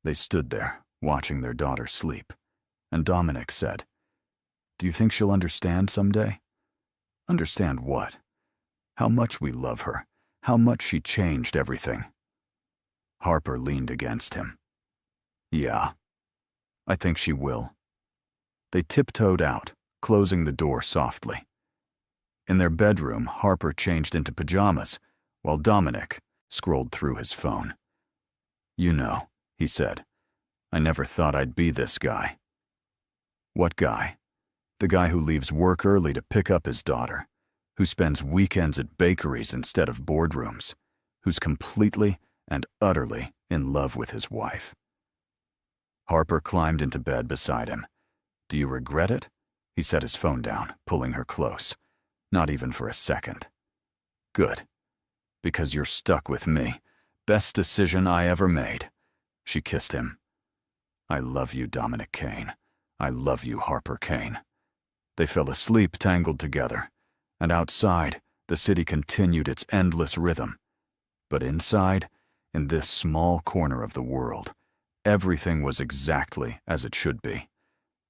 A: They stood there, watching their daughter sleep, and Dominic said, "Do you think she'll understand someday?" "Understand what?" "How much we love her, how much she changed everything." Harper leaned against him. "Yeah, I think she will." They tiptoed out, closing the door softly. In their bedroom, Harper changed into pajamas, while Dominic scrolled through his phone. "You know," he said, "I never thought I'd be this guy." "What guy?" "The guy who leaves work early to pick up his daughter, who spends weekends at bakeries instead of boardrooms, who's completely and utterly in love with his wife." Harper climbed into bed beside him. "Do you regret it?" He set his phone down, pulling her close. "Not even for a second." "Good. Because you're stuck with me. Best decision I ever made." She kissed him. "I love you, Dominic Kane. I love you, Harper Kane." They fell asleep tangled together, and outside, the city continued its endless rhythm. But inside, in this small corner of the world, everything was exactly as it should be.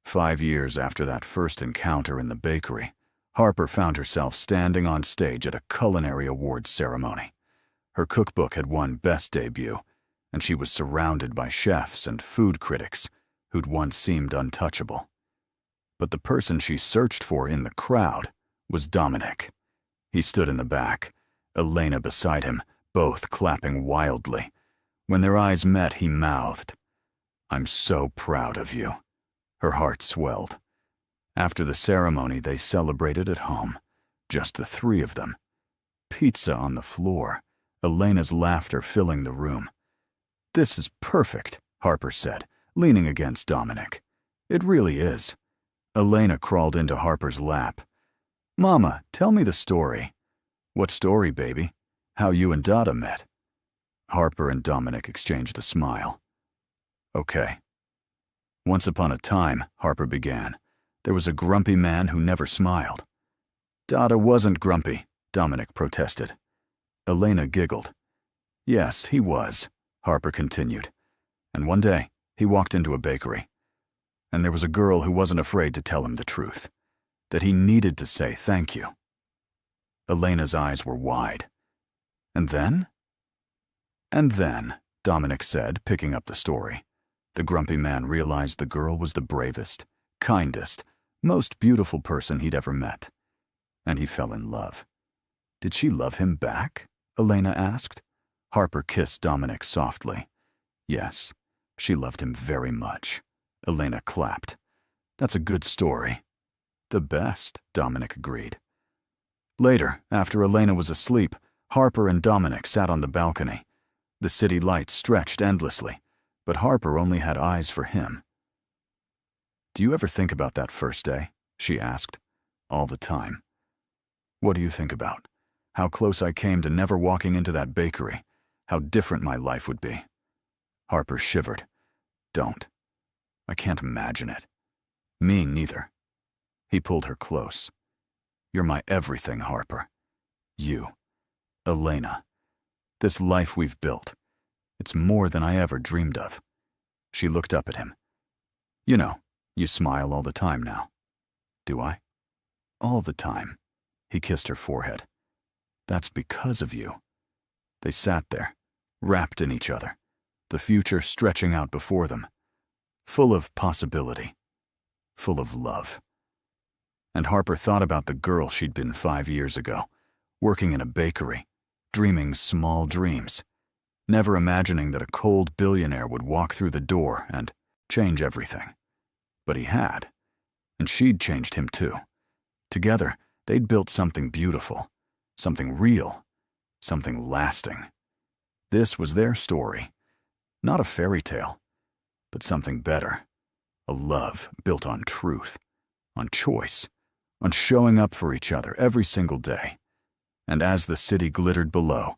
A: 5 years after that first encounter in the bakery, Harper found herself standing on stage at a culinary awards ceremony. Her cookbook had won Best Debut, and she was surrounded by chefs and food critics who'd once seemed untouchable. But the person she searched for in the crowd was Dominic. He stood in the back, Elena beside him, both clapping wildly. When their eyes met, he mouthed, "I'm so proud of you." Her heart swelled. After the ceremony, they celebrated at home, just the three of them. Pizza on the floor, Elena's laughter filling the room. "This is perfect," Harper said, leaning against Dominic. "It really is." Elena crawled into Harper's lap. "Mama, tell me the story." "What story, baby? How you and Dada met?" Harper and Dominic exchanged a smile. "Okay." "Once upon a time," Harper began, "there was a grumpy man who never smiled." "Dada wasn't grumpy," Dominic protested. Elena giggled. "Yes, he was," Harper continued. "And one day, he walked into a bakery. And there was a girl who wasn't afraid to tell him the truth, that he needed to say thank you." Elena's eyes were wide. "And then?" "And then," Dominic said, picking up the story, "the grumpy man realized the girl was the bravest, kindest, most beautiful person he'd ever met. And he fell in love." "Did she love him back?" Elena asked. Harper kissed Dominic softly. "Yes, she loved him very much." Elena clapped. "That's a good story." "The best," Dominic agreed. Later, after Elena was asleep, Harper and Dominic sat on the balcony. The city lights stretched endlessly, but Harper only had eyes for him. "Do you ever think about that first day?" she asked. "All the time." "What do you think about? How close I came to never walking into that bakery, how different my life would be." Harper shivered. "Don't. I can't imagine it." "Me neither." He pulled her close. "You're my everything, Harper. You. Elena. This life we've built. It's more than I ever dreamed of." She looked up at him. "You know, you smile all the time now." "Do I?" "All the time." He kissed her forehead. "That's because of you." They sat there, wrapped in each other, the future stretching out before them, full of possibility, full of love. And Harper thought about the girl she'd been 5 years ago, working in a bakery, dreaming small dreams, never imagining that a cold billionaire would walk through the door and change everything. But he had, and she'd changed him too. Together, they'd built something beautiful, something real, something lasting. This was their story, not a fairy tale, but something better. A love built on truth, on choice, on showing up for each other every single day. And as the city glittered below,